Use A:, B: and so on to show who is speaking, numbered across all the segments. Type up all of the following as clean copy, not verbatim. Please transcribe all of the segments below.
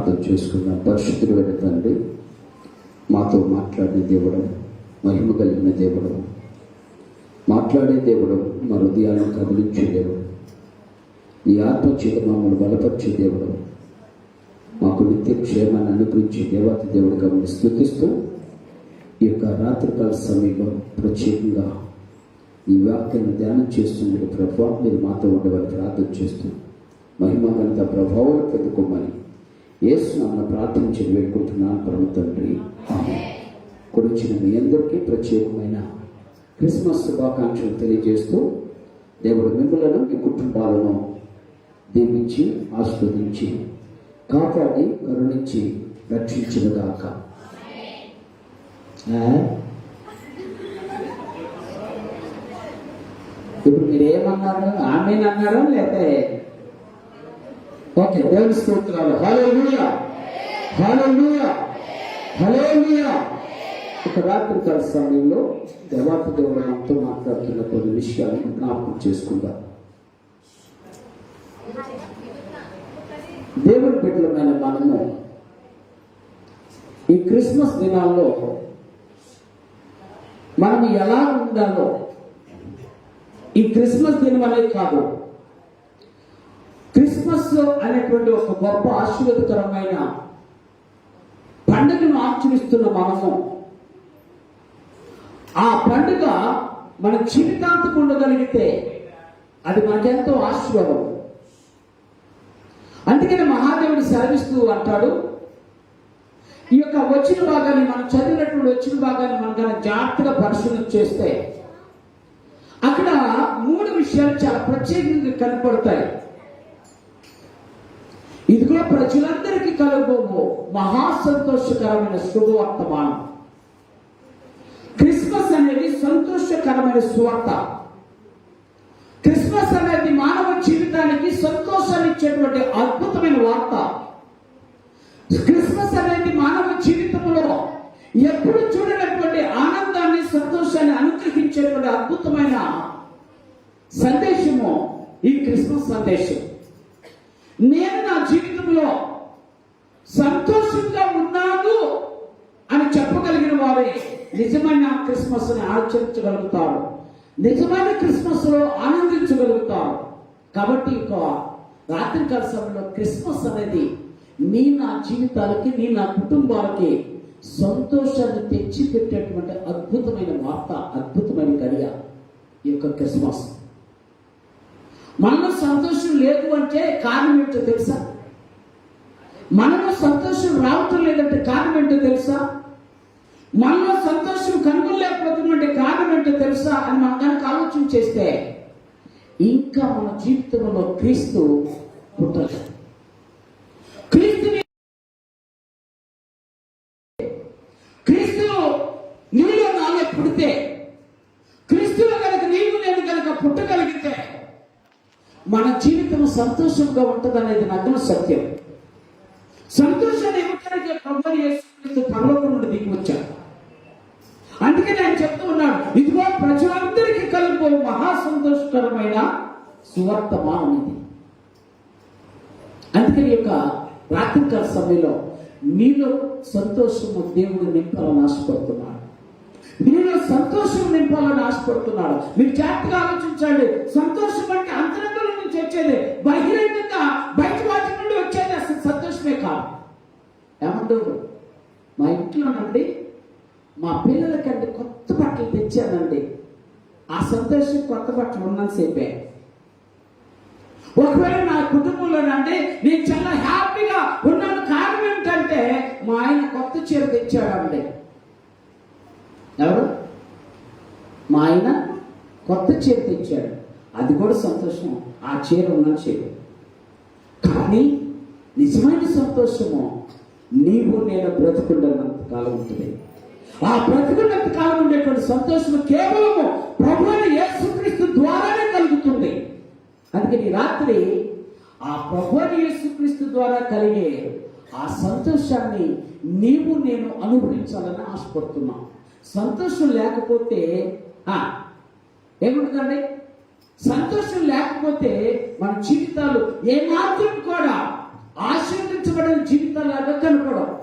A: ప్రార్థన చేసుకున్నాం. పరిశుద్ధుడైన తండ్రి, మాతో మాట్లాడే దేవుడు, మహిమ కలిగిన దేవుడు, మాట్లాడే దేవుడు, మా హృదయాలను కదిలించే దేవుడు, నీ ఆత్మచేత మమ్మల్ని బలపరిచే దేవుడు, మాకు నిత్య క్షేమాన్ని అనుగ్రహించే దేవాతి దేవుడిగా మేము స్తుతిస్తూ ఈ యొక్క రాత్రికాల సమయంలో ప్రత్యేకంగా ఈ వాక్యాన్ని ధ్యానం చేస్తుండే ప్రభావం మీరు మాతో ఉండేవాళ్ళు ప్రార్థన చేస్తూ మహిమగంత ప్రభావం పెట్టుకోమని యేసు నామమున ప్రార్థించి వేడుకుంటున్నాను పరమ తండ్రి, ఆమేన్. కొడుచిన మీ అందరికీ ప్రత్యేకమైన క్రిస్మస్ శుభాకాంక్షలు తెలియజేస్తూ దేవుడు మిమ్మలను మీ కుటుంబాలను దీవించి ఆస్వాదించి కాపాడి కరుణించి రక్షించుగాక. ఇప్పుడు మీరు ఏమన్నారు? ఆమేన్ అన్నారా? లేకపోతే ఓకే, దేవుని స్తోత్రాలు. హల్లెలూయా, హల్లెలూయా, హల్లెలూయా. ఒక రాత్రికాల సమయంలో దేవాతి దేవుడు మనతో మాట్లాడుతున్న కొన్ని విషయాలను జ్ఞాపకం చేసుకుందాం. దేవుని బిడ్డలమైన మనము ఈ క్రిస్మస్ దినాల్లో మనం ఎలా ఉండాలో, ఈ క్రిస్మస్ దినం అనేది కాదు, క్రిస్మస్ అనేటువంటి ఒక గొప్ప ఆశీర్వాదకరమైన పండుగను ఆచరిస్తున్న మనము ఆ పండుగ మన జీవితాంతకు ఉండగలిగితే అది మనకెంతో ఆశీర్వాదం. అందుకని మహాదేవుడు సెలవిస్తూ అంటాడు, ఈ యొక్క వచ్చిన భాగాన్ని మనం చదివినటువంటి వచ్చిన భాగాన్ని మనం కనుక జాగ్రత్తగా పరిశీలన చేస్తే అక్కడ 3 విషయాలు చాలా ప్రత్యేకంగా కనపడతాయి. ఇదిగో ప్రజలందరికీ కలుగబో మహా సంతోషకరమైన శుభవర్తమానం. క్రిస్మస్ అనేది సంతోషకరమైన సువార్త. క్రిస్మస్ అనేది మానవ జీవితానికి సంతోషాన్ని ఇచ్చేటువంటి అద్భుతమైన వార్త. క్రిస్మస్ అనేది మానవ జీవితంలో ఎప్పుడు చూడనటువంటి ఆనందాన్ని, సంతోషాన్ని అనుగ్రహించేటువంటి అద్భుతమైన సందేశము ఈ క్రిస్మస్ సందేశం. నేను నా జీవితంలో సంతోషంగా ఉన్నాను అని చెప్పగలిగిన వారే నిజమైన క్రిస్మస్ ని ఆచరించగలుగుతారు, నిజమైన క్రిస్మస్ లో ఆనందించగలుగుతారు. కాబట్టి రాత్రికాల సమయంలో క్రిస్మస్ అనేది నా జీవితాలకి, నా కుటుంబాలకి సంతోషాన్ని తెచ్చి పెట్టేటువంటి అద్భుతమైన వార్త, అద్భుతమైన గడియ ఈ యొక్క క్రిస్మస్. మనలో సంతోషం లేదు అంటే కారణం ఏంటో తెలుసా? మనలో సంతోషం రావటం లేదంటే కారణం ఏంటో తెలుసా? మనలో సంతోషం కనుగొనలేకపోతుందంటే కారణం ఏంటో తెలుసా అని మనం కనుక ఆలోచన చేస్తే ఇంకా మన జీవితంలో క్రీస్తు పుట్టలేదు. క్రీస్తు నీలో నాలో పుడితే, క్రీస్తులో కనుక నీవు నేను కనుక పుట్టగలిగితే మన జీవితం సంతోషంగా ఉంటుంది అనేది నగ్న సత్యం. సంతోషాన్ని ఇవ్వడానికి ప్రభువు యేసుక్రీస్తు పరలోకం నుండి దిగి వచ్చాడు. అందుకని ఆయన చెప్తూ ఉన్నాడు, ఇదిగో ప్రజలందరికీ కలుగు మహా సంతోషకరమైన సువర్తమానం ఇది. అందుకని యొక్క రాత్రికాల సమయంలో మీలో సంతోషము దేవుడు నింపాలని ఆశపడుతున్నాడు, మీలో సంతోషం నింపాలని ఆశపడుతున్నాడు. మీరు జాగ్రత్తగా ఆలోచించండి. సంతోషం అంటే అంతరంగంలో నుంచి వచ్చేది, బహిరంగంగా బయట వాటి నుండి వచ్చేది అసలు సంతోషమే కాదు. ఏమంటారు? మా ఇంట్లోనండి మా పిల్లలకంటే కొత్త బట్టలు తెచ్చానండి, ఆ సంతోషం కొత్త బట్టలు ఉన్నంతసేపే. ఒకవేళ నా కుటుంబంలోనండి నేను చాలా హ్యాపీగా ఉన్నాను, కారణం ఏంటంటే మా ఆయన కొత్త చీర తెచ్చాడండి. ఎవరు? మా ఆయన కొత్త చీర తెచ్చాడు, అది కూడా సంతోషం, ఆ చీర ఉన్నంత చీర. కానీ నిజమైన సంతోషము నీవు నేను బ్రతుకున్నంత కాలం ఉంటుంది. ఆ బ్రతుకున్నంత కాలం ఉండేటువంటి సంతోషము కేవలము ప్రభువైన యేసుక్రీస్తు ద్వారానే కలుగుతుంది. అందుకని ఈ రాత్రి ఆ ప్రభువైన యేసుక్రీస్తు ద్వారా కలిగే ఆ సంతోషాన్ని నీవు నేను అనుభవించాలని ఆశపడుతున్నాం. సంతోషం లేకపోతే ఏముంటుందండి? సంతోషం లేకపోతే మన జీవితాలు ఏమాత్రం కూడా ఆశీర్వదించ మార్చబడిన జీవితాలాగా కనపడవు.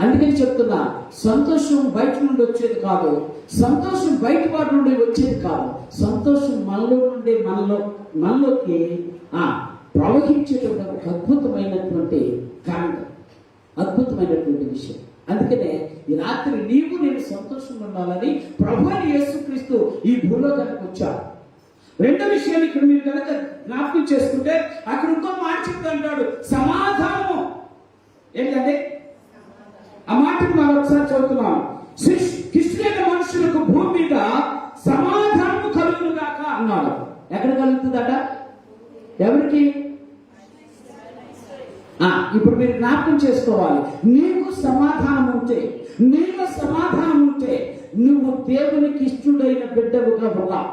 A: అందుకని చెప్తున్నా, సంతోషం బయట నుండి వచ్చేది కాదు, సంతోషం బయట వారి నుండి వచ్చేది కాదు, సంతోషం మనలో నుండి మనలోకి ప్రవహించేటువంటి ఒక అద్భుతమైనటువంటి కారణం, అద్భుతమైనటువంటి విషయం. అందుకనే ఈ రాత్రి నీవు నేను సంతోషంగా ఉండాలని ప్రభువైన యేసుక్రీస్తు ఈ భూలోకానికి వచ్చాడు. రెండో విషయాన్ని ఇక్కడ మీరు కనుక జ్ఞాపకం చేసుకుంటే, అక్కడ ఇంకో మాట చెప్తా అంటాడు, సమాధానము. ఏంటంటే ఆ మాటను మనం ఒకసారి చదువుతున్నాం. క్రిస్టియన్ మనుషులకు భూమి మీద సమాధానము కలుగును గాక అన్నాడు. ఎక్కడ కలుగుతుందట? ఎవరికి? ఇప్పుడు మీరు జ్ఞాపకం చేసుకోవాలి, నీకు సమాధానం ఉంటే, నీలో సమాధానం ఉంటే నువ్వు దేవునికి ఇష్టడైన బిడ్డవుగా ఉన్నావు.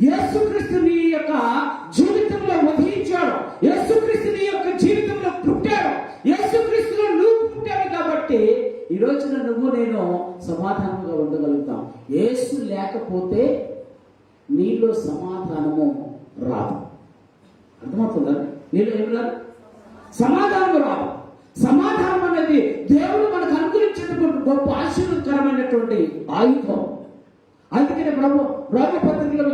A: యేసుక్రీస్తు నీ యొక్క జీవితంలో ఉదయించాడు, యేసుక్రీస్తు నీ యొక్క జీవితంలో పుట్టాడు, యేసుక్రీస్తులో నువ్వు పుట్టాడు. కాబట్టి ఈ రోజున నువ్వు నేను సమాధానంగా ఉండగలుగుతాం. యేసు లేకపోతే నీలో సమాధానము రాదు. అర్థమవుతుందా? నీలో ఏం రాదు? సమాధానం రాదు. సమాధానం అనేది దేవుడు మనకు అనుగ్రహించినటువంటి గొప్ప ఆశీర్వదకరమైనటువంటి ఆయుధం. అందుకనే రోమపత్రికలో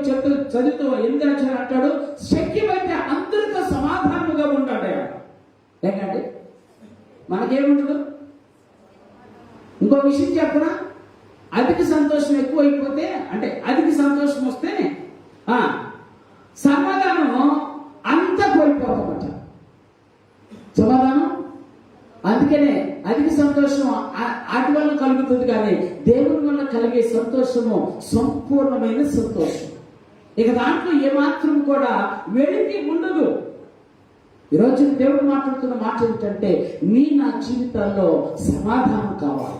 A: చదువుతూ ఎందుకు అంటాడు, శక్యమైతే అందరితో సమాధానముగా ఉంటాడు. ఏంటంటే మనకేముండదు. ఇంకో విషయం చెప్పనా, అధిక సంతోషం ఎక్కువైపోతే, అంటే అధిక సంతోషం వస్తే సమాధానం అంతా కోల్పోతామట. సమాధానం. అందుకనే అధిక సంతోషం అటు వల్ల కలుగుతుంది, కానీ దేవుని వల్ల కలిగే సంతోషము సంపూర్ణమైన సంతోషం. ఇక దాంట్లో ఏమాత్రం కూడా వెలికి ఉండదు. ఈరోజు దేవుడు మాట్లాడుతున్న మాట ఏంటంటే, నా జీవితాల్లో సమాధానం కావాలి.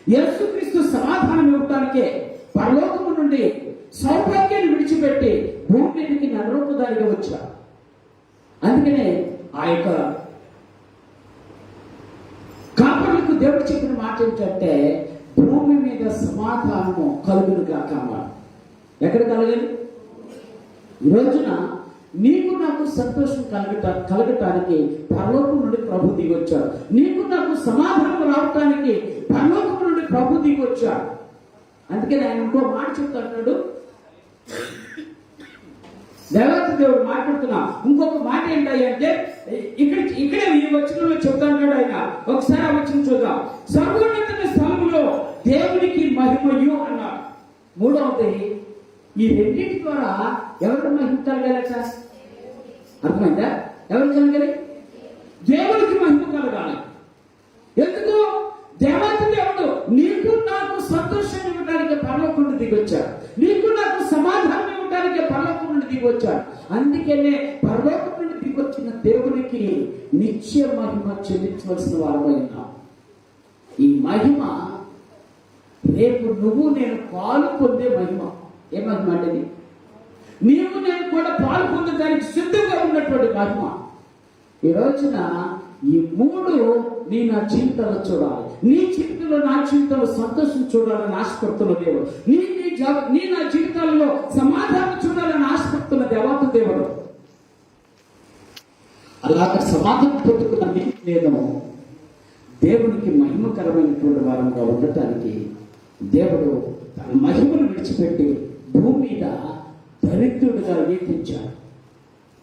A: యేసుక్రీస్తు సమాధానం ఇవ్వటానికే పరలోకము నుండి సౌభాగ్యాన్ని విడిచిపెట్టి భూమి మీదకి నరరూపధారిగా వచ్చాడు. అందుకనే ఆ యొక్క కాపరులకు దేవుడు చెప్పిన మాట ఏంటంటే, భూమి మీద సమాధానము కలుగునుగా కావాలి. ఎక్కడ కలగాలి? ఈ రోజున నీకు నాకు సంతోషం కలగటానికి పరలోకం నుండి ప్రభు దిగొచ్చాడు. నీకు నాకు సమాధానం రావటానికి పరలోకం నుండి ప్రభు దిగొచ్చాడు. అందుకని ఆయన ఇంకో మాట చెప్తాడు, దేవత దేవుడు మాట్లాడుతున్నా. ఇంకొక మాట ఏంటంటే, ఇక్కడే ఈ వచనంలో చెప్తాడు ఆయన. ఒకసారి ఆ వచనం చూద్దాం. సర్వోన్నత స్థలములో దేవునికి మహిమయు అన్నాడు. మూడవది, ఈ రెండింటి ద్వారా ఎవరికి మహిమ కలగాలట? అర్థమైందా? ఎవరికి కలగాలి? దేవుడికి మహిమ కలగాలి. ఎందుకు? దేవత దేవుడు నీకు నాకు సంతోషం ఇవ్వడానికి పరలోకం నుండి దిగొచ్చాడు, నీకు నాకు సమాధానం ఇవ్వడానికి పరలోకం నుండి దిగొచ్చాడు. అందుకనే పరలోకం నుండి దిగొచ్చిన దేవునికి నిత్య మహిమ చెల్లించవలసిన వారమై ఉన్నాం. ఈ మహిమ రేపు నువ్వు నేను పాలు పొందే మహిమ. ఏ మహిమ అంటే? నీవు నేను కూడా పాలు పొందడానికి సిద్ధంగా ఉన్నటువంటి మహిమ. ఈ రోజున ఈ మూడు నా జీవితంలో చూడాలి. నీ జీవితంలో నా జీవితంలో సంతోషం చూడాలని ఆశపడుతున్న దేవుడు, నీ నా జీవితాల్లో సమాధానం చూడాలని ఆశపడుతున్న దేవత దేవుడు. అలాగ సమాధానం పొందుకున్న నేను దేవునికి మహిమకరమైనటువంటి వారంగా ఉండటానికి దేవుడు తన మహిమను విడిచిపెట్టి భూమి మీద దరిద్రుడిగా వీటించాడు.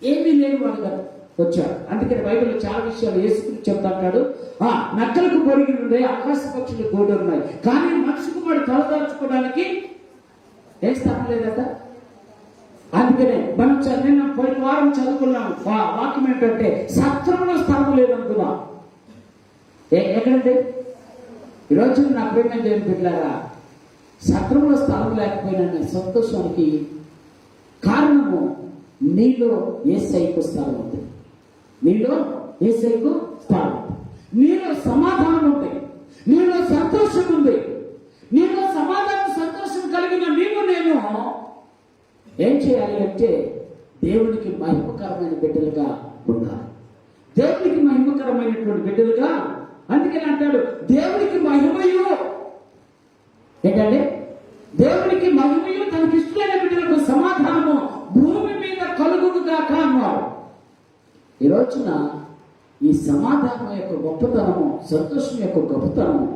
A: ఏమీ లేని వాడుగా వచ్చాడు. అందుకని బైబిల్లో చాలా విషయాలు యేసుక్రీస్తు చెప్తాడు. నక్కలకు పొరిగి ఉండే ఆకాశ పక్షులు గోడు ఉన్నాయి, కానీ మనిషి కుమారుడు తలదాల్చుకోవడానికి ఏ స్థలం లేదట. అందుకనే మనం నిన్న పోయిన వారం చదువుకున్నాం వాక్యం ఏంటంటే, సత్రంలో స్థలం లేదనుకున్నాం. ఎక్కడంటే ఈరోజు నా ప్రేమ దేవుని బిడ్డలారా, సత్రంలో స్థలం లేకపోయినా సంతోషానికి కారణము నీలో యేసయ్యకు స్థలం ఉంది. నీలో యేసయ్యకు స్థలం, నీలో సమాధానం ఉంది, నీలో సంతోషం ఉంది. నీలో సమాధానం సంతోషం కలిగిన నీవు నేను ఏం చేయాలి అంటే, దేవునికి మహిమకరమైన బిడ్డలుగా ఉండాలి. దేవునికి మహిమకరమైనటువంటి బిడ్డలుగా. అందుకని అంటాడు, దేవునికి మహిమయు ఏంటంటే, దేవునికి మహిమయు తనకి ఇష్టమైన బిడ్డలకు సమాధానము భూమి మీద కలుగును గాక అన్నాడు. ఈ రోజున ఈ సమాధానం యొక్క గొప్పతనము, సంతోషం యొక్క గొప్పతనము,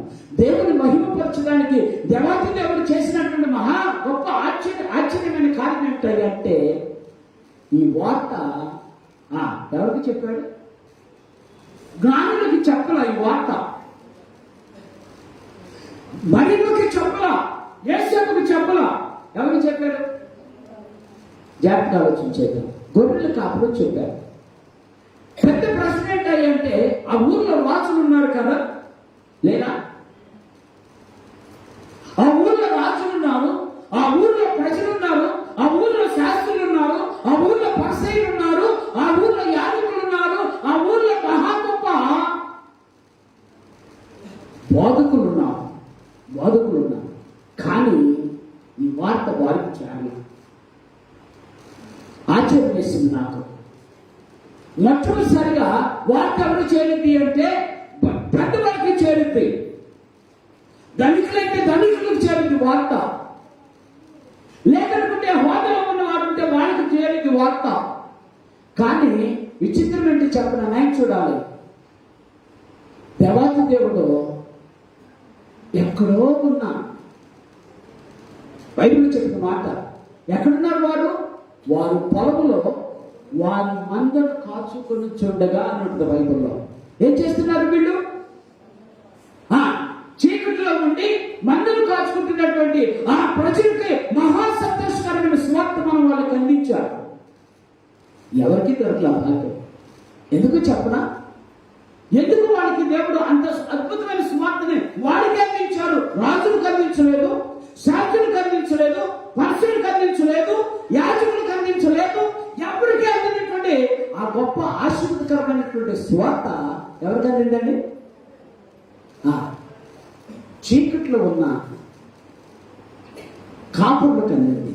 A: దేవుని మహిమపరచడానికి దేవాది దేవుడు చేసినటువంటి మహా గొప్ప ఆశ్చర్యమైన కార్యం ఏమిటంటే ఈ వార్త ఎవరికి చెప్పాడు? జ్ఞానులకి చెప్పల ఈ వార్త, మహిమకి చెప్పల, యేసుకి చెప్పల. ఎవరికి చెప్పాడు? జాగ్రత్త ఆలోచించేది. గొర్రెల కాపులు చెప్పారు. పెద్ద ప్రశ్న ఏంటంటే ఆ ఊర్లో రాజులు ఉన్నారు కదా, లేదా? ఆ ఊర్లో రాజులు ఉన్నారు, ఆ ఊర్లో ప్రజలు ఉన్నారు, ఆ ఊర్లో శాస్త్రులు ఉన్నారు, ఆ ఊర్లో పరిసయ్యులు ఉన్నారు, ఆ ఊర్లో యాజకులు ఉన్నారు, ఆ ఊర్లో మహా గొప్ప బోధకులు ఉన్నారు. కానీ ఈ వార్త వారికి చాలా ఆశ్చర్యం వేసింది నాకు. మొట్టమొదటిసారిగా వార్త ఎవరు చేరింది అంటే పెద్ద వారికి చేరింది, ధనికులైతే ధనికులకు చేరింది వార్త, లేకపోతే హోదాలో ఉన్న వాడు ఉంటే వాళ్ళకి చేరింది వార్త. కానీ విచిత్రం ఏంటి చెప్పిన నాయకు చూడాలి, దేవాది దేవుడు ఎక్కడో ఉన్నా, బైబిల్ చెప్పిన మాట, ఎక్కడున్నారు వారు పొలములో వారి మందను కాచుకొని చూడగా అన్నట్టు బైబిల్లో. ఏం చేస్తున్నారు వీళ్ళు? చీకటిలో ఉండి మందను కాచుకుంటున్నటువంటి ఆ ప్రజలకి మహా సంతోషకరమైన స్వార్థ మనం వాళ్ళకి అందించారు. ఎవరికి దొరకలా భాగ్యం. ఎందుకు చెప్పనా? ఎందుకు వాళ్ళకి దేవుడు అంత అద్భుతమైన స్వార్థని వాడికి అందించారు? రాజులకు అందించలేదు, శాస్త్రులకు అందించలేదు, పరిసయ్యులకు అందించలేదు, యాజకులకు అందించలేదు. ఎవరికి అందినటువంటి ఆ గొప్ప ఆశీర్వాదకరమైనటువంటి స్వార్థ ఎవరికి అందిందండి? చీకట్లో ఉన్న కాపురులకు అందింది,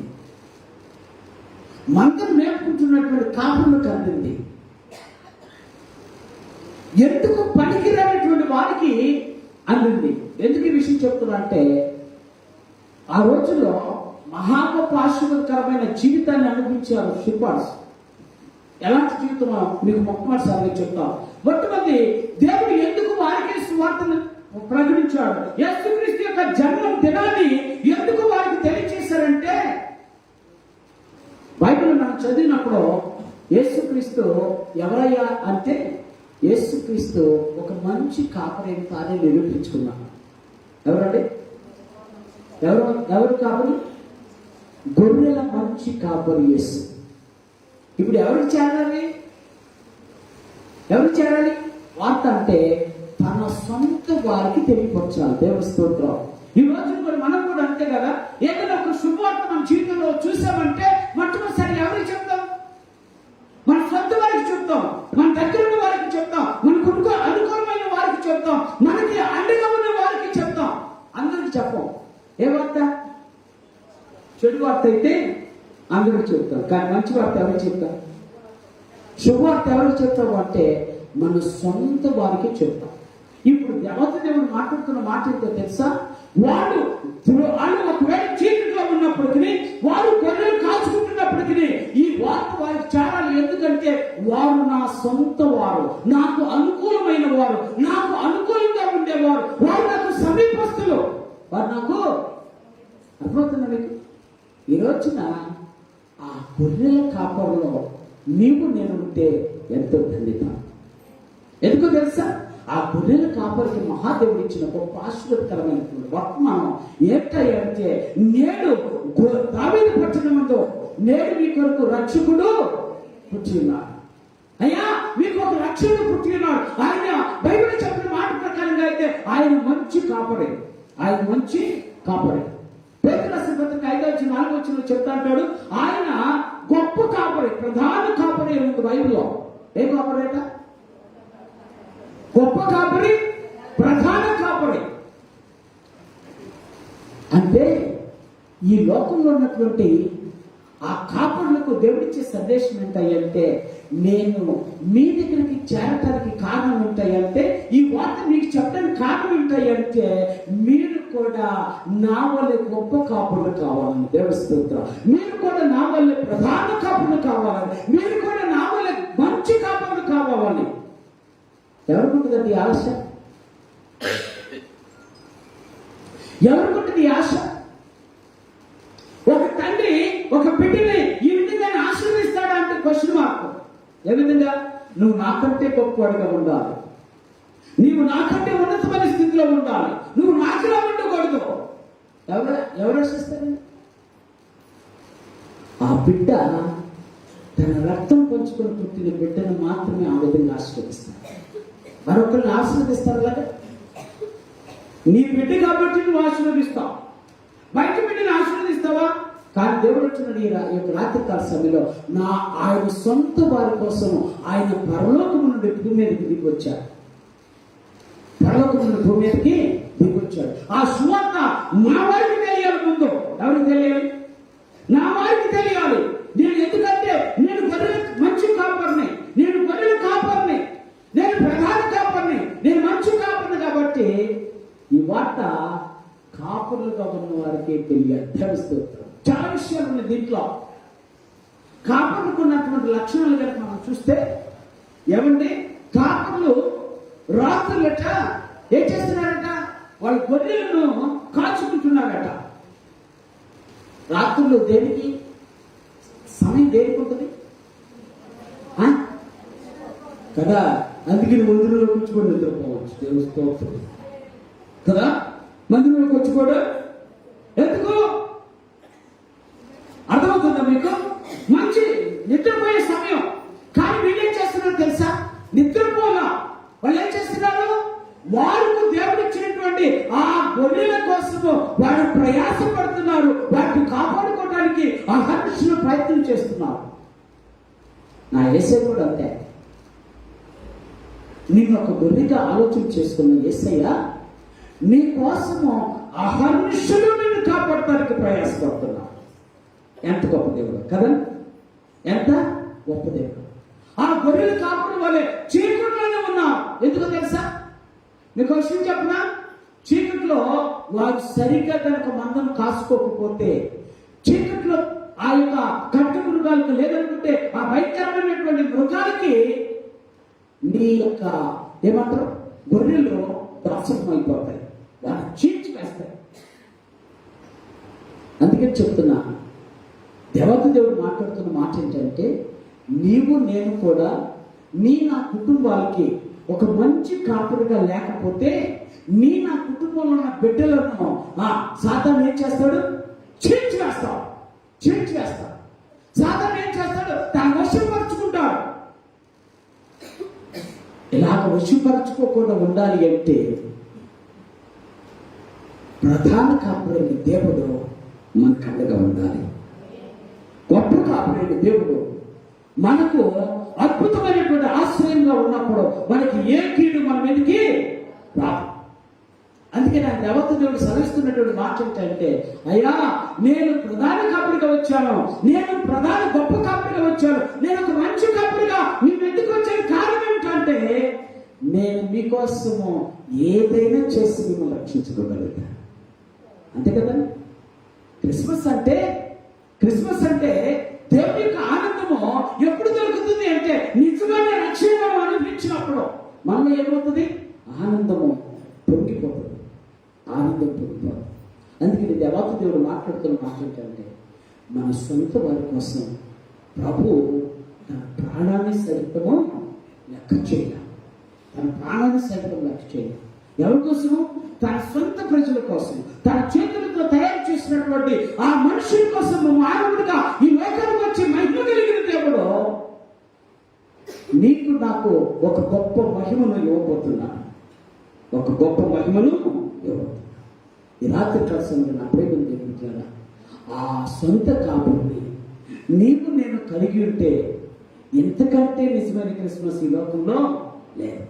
A: మందం మేపుకుంటున్నటువంటి కాపురులకు అందింది. ఎందుకు పనికిరానటువంటి వారికి అందింది. ఎందుకు ఈ విషయం చెప్తున్నా అంటే ఆ రోజుల్లో మహా గొప్ప ఆశీర్వాదకరమైన జీవితాన్ని అనుభవించారు షిప్పార్డ్స్. ఎలాంటి జీవితం మీకు మొట్టమొదటిసారిగా చెప్తాం. మొట్టమొదటి దేవుడు ఎందుకు వారికి సువార్తను ప్రకటించాడు, యేసుక్రీస్తు యొక్క జన్మ దినాన్ని ఎందుకు వారికి తెలియజేశారంటే, బైబిల్ మనం చదివినప్పుడు యేసుక్రీస్తు ఎవరయ్యా అంటే, యేసుక్రీస్తు ఒక మంచి కాపరి తానే నిరూపించుకున్నాడు. ఎవరండి? ఎవరు కాపరి? గొర్రెల మంచి కాపరి యేసు. ఇప్పుడు ఎవరికి చేరాలి వార్త అంటే తన సొంత వారికి తెలియపరచాలి. దేవుని స్తోత్రం. ఈ రోజు కూడా మనం కూడా అంతే కదా, ఏదైనా ఒక శుభవార్త మన జీవితంలో చూసామంటే మొట్టమొదటిసారి ఎవరికి చెప్తాం? మన సొంత వారికి చెప్తాం, మన దగ్గర ఉన్న వారికి చెప్తాం, మనకు అనుకూలమైన వారికి చెప్తాం, మనకి అండగా ఉన్న వారికి చెప్తాం. అందరికి చెప్పం. ఏ వార్త? చెడు వార్త అయితే అందరికి చెప్తాం, కానీ మంచి వార్త ఎవరికి చెప్తాం? శుభవార్త ఎవరికి చెప్తాము అంటే మన సొంత వారికి చెప్తాం. ఇప్పుడు దేవత దేవుడు మాట్లాడుతున్న మాట ఏంటో తెలుసా? వాళ్ళు ఒకవేళ చీకటిలో ఉన్నప్పటికీ, వారు గొర్రెలు కాచుకుంటున్నప్పటికీ ఈ వార్త వారికి చేరాలి. ఎందుకంటే వారు నా సొంత వారు, నాకు అనుకూలమైన వారు, నాకు అనుకూలంగా ఉండేవారు, వారు నాకు సమీపస్తులు, వారు నాకు అర్థమవుతున్నా మీకు? ఈ రోజున ఆ గొర్రెల కాపరిలో నీవు నేను ఉంటే ఎంతో ధన్యత. ఎందుకు తెలుసా? ఆ గొర్రెల కాపరికి మహాదేవుడు ఇచ్చిన గొప్ప ఆశీర్వాదకరమైనటువంటి వర్తమానం ఏంటంటే, నేడు దావీదు పట్టణమందు నేడు మీ కొరకు రక్షకుడు పుట్టి ఉన్నాడు. అయ్యా, మీకు ఒక రక్షకుడు పుట్టి ఉన్నాడు. ఆయన బైబిల్ చెప్పిన మాట ప్రకారంగా అయితే ఆయన మంచి కాపరి, ఆయన మంచి కాపరి. పేతురు రాసిన పత్రిక 5:4 చెప్తా అంటాడు, ఆయన గొప్ప కాపరి, ప్రధాన కాపరి ఉంది బైబిల్లో. ఏ కాపరి అట? గొప్ప కాపరి, ప్రధాన కాపరి. అంటే ఈ లోకంలో ఉన్నటువంటి ఆ కాపరులకు దేవుడిచ్చే సందేశం ఏంటంటే, నేను మీ దగ్గరికి చేరటానికి కారణం ఏంటంటే, ఈ వార్త మీకు చెప్పడానికి కారణం ఏంటంటే, మీరు కూడా నా వల్ల గొప్ప కాపులు కావాలని. దేవుడి స్తోత్రం. మీరు కూడా నా వల్ల ప్రధాన కాపులు కావాలని, మీరు కూడా నా వల్ల మంచి కాపులు కావాలని. ఎవరికుంటుందండి ఈ ఆశ? ఎవరికుంటుంది ఈ ఆశ? ఒక తండ్రి ఒక బిడ్డని ఈ విధంగా ఆశీర్వదిస్తాడా అంటే క్వశ్చన్ మార్క్. ఏ విధంగా? నువ్వు నాకంటే గొప్పవాడిగా ఉండాలి, నీవు నాకంటే ఉన్నతమైన స్థితిలో ఉండాలి, నువ్వు నాకులా ఉండకూడదు. ఎవరు ఆశిస్తారండి? ఆ బిడ్డ తన రక్తం పంచుకొని పుట్టిన బిడ్డను మాత్రమే ఆ విధంగా ఆశీర్వదిస్తారు. మరొకరిని ఆశీర్వదిస్తారు అలాగే. నీ బిడ్డ కాబట్టి నువ్వు ఆశీర్వదిస్తావు, బయట బిడ్డను ఆశీర్వదిస్తావా? కానీ దేవుడు వచ్చిన ఈ యొక్క రాత్రికాల సమయంలో ఆయన సొంత వారి కోసం ఆయన పరలోకము నుండి భూమి మీదకి దిగొచ్చాడు. పరలోకము నుండి భూమి మీదకి దిగొచ్చాడు. ఆ సువార్త నా వారికి తెలియాలి. ముందు ఎవరికి తెలియాలి? నా వారికి తెలియాలి. నేను ఎందుకంటే నేను గొర్రెల మంచి కాపర్ని, నేను గొర్రెల కాపర్ని, నేను ప్రధాన కాపర్ని, నేను మంచి కాపర్ని. కాబట్టి ఈ వార్త కాపర్లుగా ఉన్న వారికి తెలియాలి. ధరిస్తూ చాలా విషయాలు ఉన్నాయి దీంట్లో. కాపర్లకు ఉన్నటువంటి లక్షణాలు కనుక మనం చూస్తే ఏమంటే, కాపర్లు రాత్రులట ఏం చేస్తున్నారట? వాళ్ళ గొర్రెలను కాచుకుంటున్నారట. రాత్రులు దేనికి? సమయం దేనికి ఉంటుంది కదా? అందుకే మందిరంలో కూర్చుకొని నిద్రపోవచ్చు. దేవుని స్తోత్రం కదా. మందిరంలోకి వచ్చి కూడా ఎందుకు అర్థమవుతుందా మీకు? మంచి నిద్రపోయే సమయం. కానీ వీళ్ళు ఏం చేస్తున్నారు తెలుసా? నిద్రపోగా వాళ్ళు ఏం చేస్తున్నారు? వారికి దేవుడు ఇచ్చినటువంటి ఆ గొర్రెల కోసము వారు ప్రయాస పడుతున్నారు. వాటిని కాపాడుకోవడానికి అహర్నిశలు ప్రయత్నం చేస్తున్నారు. నా యేసయ్య కూడా అంతే. నిన్ను ఒక గొర్రెగా ఆలోచన చేసుకున్న యేసయ్య నీ కోసము అహర్నిశలు నిన్ను కాపాడటానికి ప్రయాసపడుతున్నారు. ఎంత గొప్ప దేవుడు కదా! ఎంత గొప్ప దేవుడు. ఆ గొర్రెలు కాపాడు వాళ్ళే చీకట్లోనే ఉన్నారు. ఎందుకో తెలుసా? మీకు విషయం చెప్పనా? చీకట్లో వారు సరిగ్గా కనుక మందం కాసుకోకపోతే, చీకట్లో ఆ యొక్క కట్టు మృగాలకు లేదనుకుంటే ఆ భయంకరమైనటువంటి మృగాలకి నీ యొక్క ఏమంటారు గొర్రెలు దాసత్వం అయిపోతాయి, వాటిని చీల్చి వేస్తాయి. అందుకే చెప్తున్నా, దేవత దేవుడు మాట్లాడుతున్న మాట ఏంటంటే, నీవు నేను కూడా నా కుటుంబాలకి ఒక మంచి కాపురుగా లేకపోతే నా కుటుంబంలో ఉన్న బిడ్డలను సాతాను ఏం చేస్తాడు? చీల్చి వేస్తాడు. సాతాను ఏం చేస్తాడు? తన వశపరుచుకుంటాడు. ఇలాగ వశపరుచుకోకుండా ఉండాలి అంటే ప్రధాన కాపురైన దేవుడు మనకు అండగా ఉండాలి. గొప్ప కాపురైన దేవుడు మనకు అద్భుతమైనటువంటి ఆశ్రయంగా ఉన్నప్పుడు మనకి ఏ కీడు మన మీదకి రాదు. అందుకే నా దేవత దేవుడు సెలవిస్తున్నటువంటి మాట ఏంటంటే, అయ్యా నేను ప్రధాన కాపురిగా వచ్చాను, నేను ప్రధాన గొప్ప కాపురిగా వచ్చాను, నేను ఒక మంచి కాపురిగా మీ ఎందుకు వచ్చాను? కారణం ఏమిటంటే నేను మీకోసము ఏదైనా చేసి మిమ్మల్ని రక్షించుకోగలుగుతాను. అంతే కదా. క్రిస్మస్ అంటే దేవుని యొక్క ఆనందము ఎప్పుడు దొరుకుతుంది అంటే నిజమైన రక్షణ మనం అనుభవించినప్పుడు మనలో ఏమవుతుంది? ఆనందం పొంగిపోతుంది. అందుకని దేవత దేవుడు మాట్లాడుతున్న మాట ఏంటంటే, మన సొంత వారి కోసం ప్రభు తన ప్రాణాన్ని సైతము లెక్క చేయాలి. ఎవరి కోసము? తన సొంత ప్రజల కోసం, తన చేతులతో తయారు చేసినటువంటి ఆ మనుషుల కోసం మానవుడిగా ఈ లోకానికి వచ్చి మహిమ కలిగిన దేవుడు నీకు నాకు ఒక గొప్ప మహిమను ఇవ్వబోతున్నాను. ఈ రాత్రి సమయంలో నా ప్రేమను దేవుడు, ఆ సొంత కాపురిని నీవు నేను కలిగి ఉంటే ఎంతకంటే నిజమైన క్రిస్మస్ ఈ లోకంలో లేదు.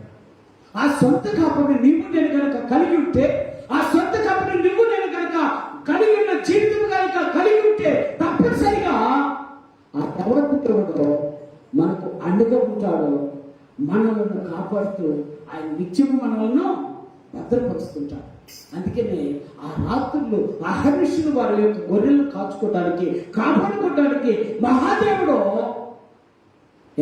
A: ఆ సొంత కాపురిని నీవు నేను కనుక కలిగి ఉంటే, ఆ సొంత కాపురిని నువ్వు నేను కనుక కలిగి ఉన్న జీవితం కనుక కలిగి ఉంటే తప్పనిసరిగా ఆ దేవుడు మనకు అండగా ఉంటాడు. మనలను కాపాడుతూ ఆయన నిత్యము మనలను భద్రపరుస్తుంటాడు. అందుకనే ఆ రాత్రులు అహర్నిశలు వారి యొక్క గొర్రెలను కాపాడుకోవడానికి మహాదేవుడు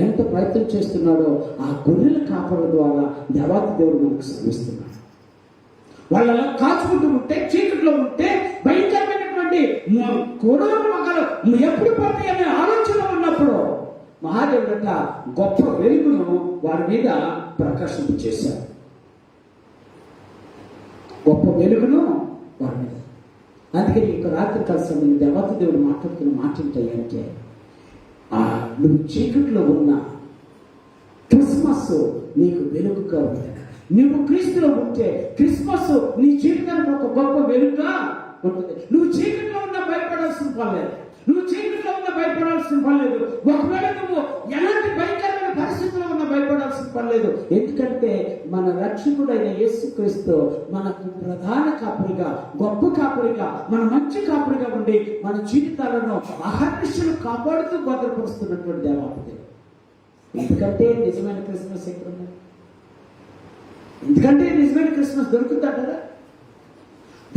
A: ఎంత ప్రయత్నం చేస్తున్నాడో ఆ గొర్రెల కాపరుల ద్వారా దేవాతి దేవుడు మనకు శ్రమిస్తున్నాడు. వాళ్ళలో కాచుకుంటూ ఉంటే, చీకట్లో ఉంటే, భయంకరమైనటువంటి కొడవల మొక్కలు ఎప్పుడు పడతాయి అనే ఆలోచన ఉన్నప్పుడు మహాదేవుడట గొప్ప వెలుగును వారి మీద ప్రకాశింప చేశారు. గొప్ప వెలుగును వారి మీద. అందుకని ఇక రాత్రి కాల సమయంలో దేవత దేవుడు మాట్లాడుతున్న మాట ఏంటంటే, నువ్వు చీకట్లో ఉన్న క్రిస్మస్ నీకు వెలుగుగా ఉంది. నువ్వు క్రీస్తులో ఉంటే క్రిస్మస్ నీ జీవితానికి ఒక గొప్ప వెలుగుగా ఉంటుంది. నువ్వు చీకట్లో ఉన్న భయపడాల్సిన పర్లేదు. నువ్వు చీకట్లో ఉన్న భయపడాల్సిన పర్లేదు. ఒకవేళ నువ్వు ఎలాంటి భయంకరమైన పరిస్థితుల్లో ఉన్న భయపడాల్సిన పర్లేదు. ఎందుకంటే మన రక్షకుడైన యేసుక్రీస్తు మనకు ప్రధాన కాపురిగా, గొప్ప కాపురిగా, మన మంచి కాపురిగా ఉండి మన జీవితాలను అహర్నిశలు కాపాడుతూ భద్రపరుస్తున్నటువంటి దేవాలయం. ఎందుకంటే నిజమైన క్రిస్మస్ ఎక్కడుంది? ఎందుకంటే నిజమైన క్రిస్మస్ దొరుకుతాడా?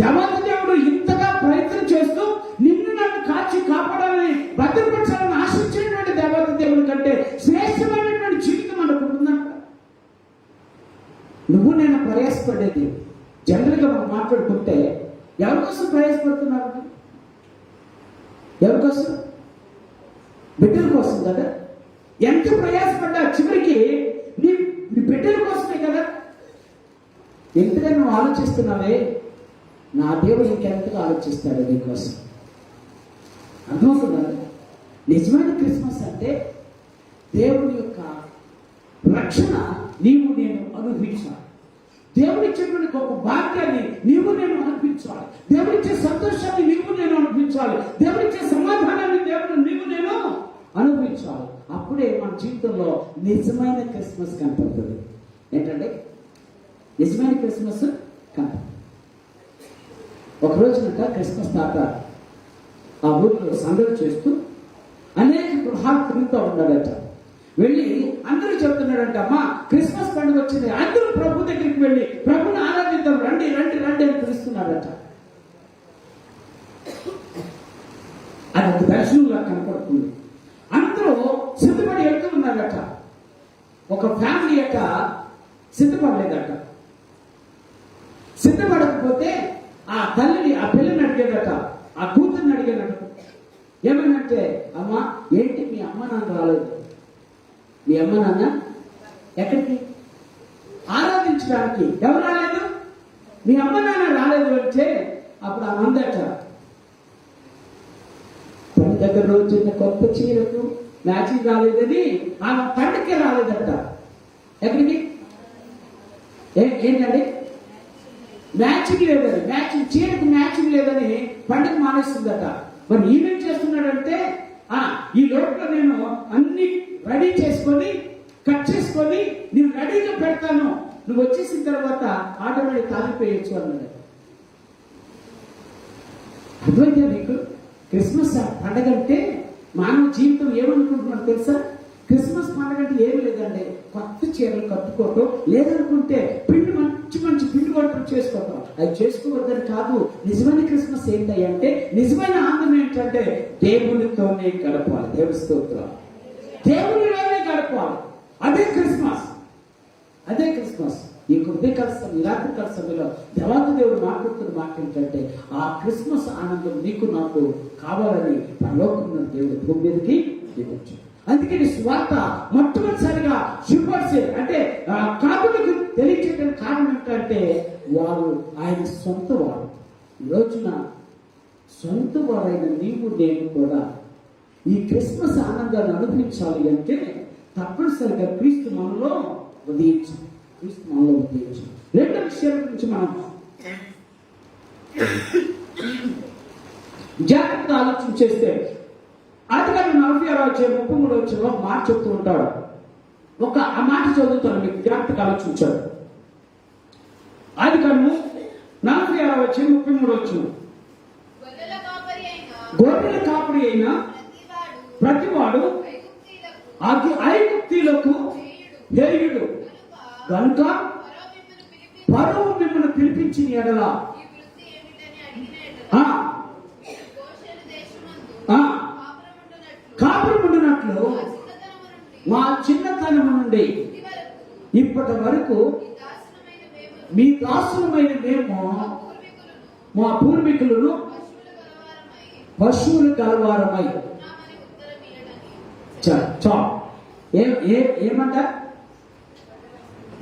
A: దేవాతి దేవుడు ఇంతగా ప్రయత్నం చేస్తూ నిన్ను నన్ను కాచి కాపాడాలని, భద్రపరచాలని ఆశించేటువంటి దేవాతి దేవుడి కంటే శ్రేష్టమైనటువంటి జీవితం మనకు ఉంటుందంట. నువ్వు నేను ప్రయాసపడేది జనరల్గా మనం మాట్లాడుకుంటే ఎవరి కోసం ప్రయాసపడుతున్నారు? ఎవరి కోసం? బిడ్డల కోసం కదా. ఎంత ప్రయాసపడ్డా చివరికి నీ బిడ్డల కోసమే కదా. ఎంతగా నువ్వు ఆలోచిస్తున్నావే, నా దేవుడు ఇంకెంతగా ఆలోచిస్తాడు నీకోసం. అర్థమవుతుందా? నిజమైన క్రిస్మస్ అంటే దేవుని యొక్క రక్షణ నీవు నేను అనుభవించాలి. దేవుడిచ్చేటువంటి గొప్ప భాగ్యాన్ని నీవు నేను అనిపించాలి. దేవుడిచ్చే సంతోషాన్ని నీవు నేను అనిపించాలి. దేవుడిచ్చే సమాధానాన్ని నీవు నేను అనుభవించాలి. అప్పుడే మన జీవితంలో నిజమైన క్రిస్మస్ కనపడుతుంది. ఏంటంటే నిజమైన క్రిస్మస్ కనపడుతుంది. ఒకరోజునక క్రిస్మస్ తాత ఆ ఊరిలో సందడి చేస్తూ అనేక గృహాలు తిరుగుతూ ఉన్నాడట. వెళ్ళి అందరూ చెప్తున్నాడంట, అమ్మా క్రిస్మస్ పండుగ వచ్చింది, అందరూ ప్రభు దగ్గరికి వెళ్ళి ప్రభుని ఆరాధిద్దాం, రండి రండి రండి అని పిలుస్తున్నాడట. అది ఒక దర్శనంలా కనపడుతుంది. అందరూ సిద్ధపడి వెళ్తూ ఉన్నారట. ఒక ఫ్యామిలీ యొక్క సిద్ధపడలేదట. సిద్ధపడకపోతే ఆ తల్లిని, ఆ పిల్లని అడిగేదట, ఆ కూతుర్ని అడిగేదట. ఏమనంటే, అమ్మా ఏంటి మీ అమ్మ నాన్న రాలేదు? మీ అమ్మ నాన్న ఎక్కడికి? ఆరాధించడానికి. ఎవరు రాలేదు? మీ అమ్మ నాన్న రాలేదు అంటే అప్పుడు ఆ అందట పని దగ్గర రోజు కొత్త చీరకు మ్యాచింగ్ రాలేదని ఆమె పండుగకి రాలేదట. ఎక్కడికి? ఏంటండి? మ్యాచింగ్ లేదని, మ్యాచింగ్ చీరకు మ్యాచింగ్ లేదని పండుగ మానేస్తుందట. మరి ఈమెం చేస్తున్నాడంటే, ఈ లోపల నేను అన్ని రెడీ చేసుకొని కట్ చేసుకొని నేను రెడీగా పెడతాను, నువ్వు వచ్చేసిన తర్వాత ఆటోమేటిక్ తాగిపోయచ్చు అన్నాడు. అర్థమైతే నీకు? క్రిస్మస్ పండగ అంటే మానవ జీవితం ఏమనుకుంటున్నాడు తెలుసా? క్రిస్మస్ పండగ అంటే ఏమి లేదండి, కొత్త చీరలు కట్టుకోవటం, లేదనుకుంటే పిండి మంచి మంచి పిండి వంటలు చేసుకోవటం. అది చేసుకోవద్దని కాదు. నిజమైన క్రిస్మస్ ఏంటంటే, నిజమైన ఆనందం ఏంటంటే దేవునితోనే గడపాలి. దేవుని స్తోత్రం. దేవునిలోనే గడపాలి. అదే క్రిస్మస్. అదే క్రిస్మస్. ఈ హృదయకాల సమయం, రాత్రి కాల సమయంలో దేవాతి దేవుడు మాట్లాడుతున్న మాట ఏంటంటే, ఆ క్రిస్మస్ ఆనందం నీకు నాకు కావాలని పరలోకం దేవుడు భూమి మీదకి దిగొచ్చాడు. అందుకని స్వార్థ మొట్టమొదటిసారిగా శుభ్రసే అంటే కాపులకు తెలియచేయడానికి కారణం ఏంటంటే, వారు ఆయన సొంత వారు. ఈ రోజున సొంత వారైన నీవు నేను కూడా ఈ క్రిస్మస్ ఆనందాన్ని అనుభవించాలి అంటే తప్పనిసరిగా క్రీస్తు మనలో ఉదయించాలి. క్రీస్తు మనలో ఉదయించాలి. రెండో విషయాల గురించి మనం జాగ్రత్తగా ఆలోచన చేస్తే, ఆదికాండం 46:33 మాట చెప్తూ ఉంటాడు. ఆ మాట చదువుతాను, మీకు జాగ్రత్తగా ఆలోచించాడు. ఆదికాండం 46:33 గొర్రెల కాపరి అయిన ప్రతివాడు ఐగుప్తీయులకు హేయుడు కనుక ఫరో మిమ్మల్ని పిలిపించిన ఎడల కాపురం ఉండినట్లు మా చిన్నతనం నుండి ఇప్పటి వరకు మీ దాసులమైన మేము మా పూర్వీకులను పశువులు కలవారమై ఏమంట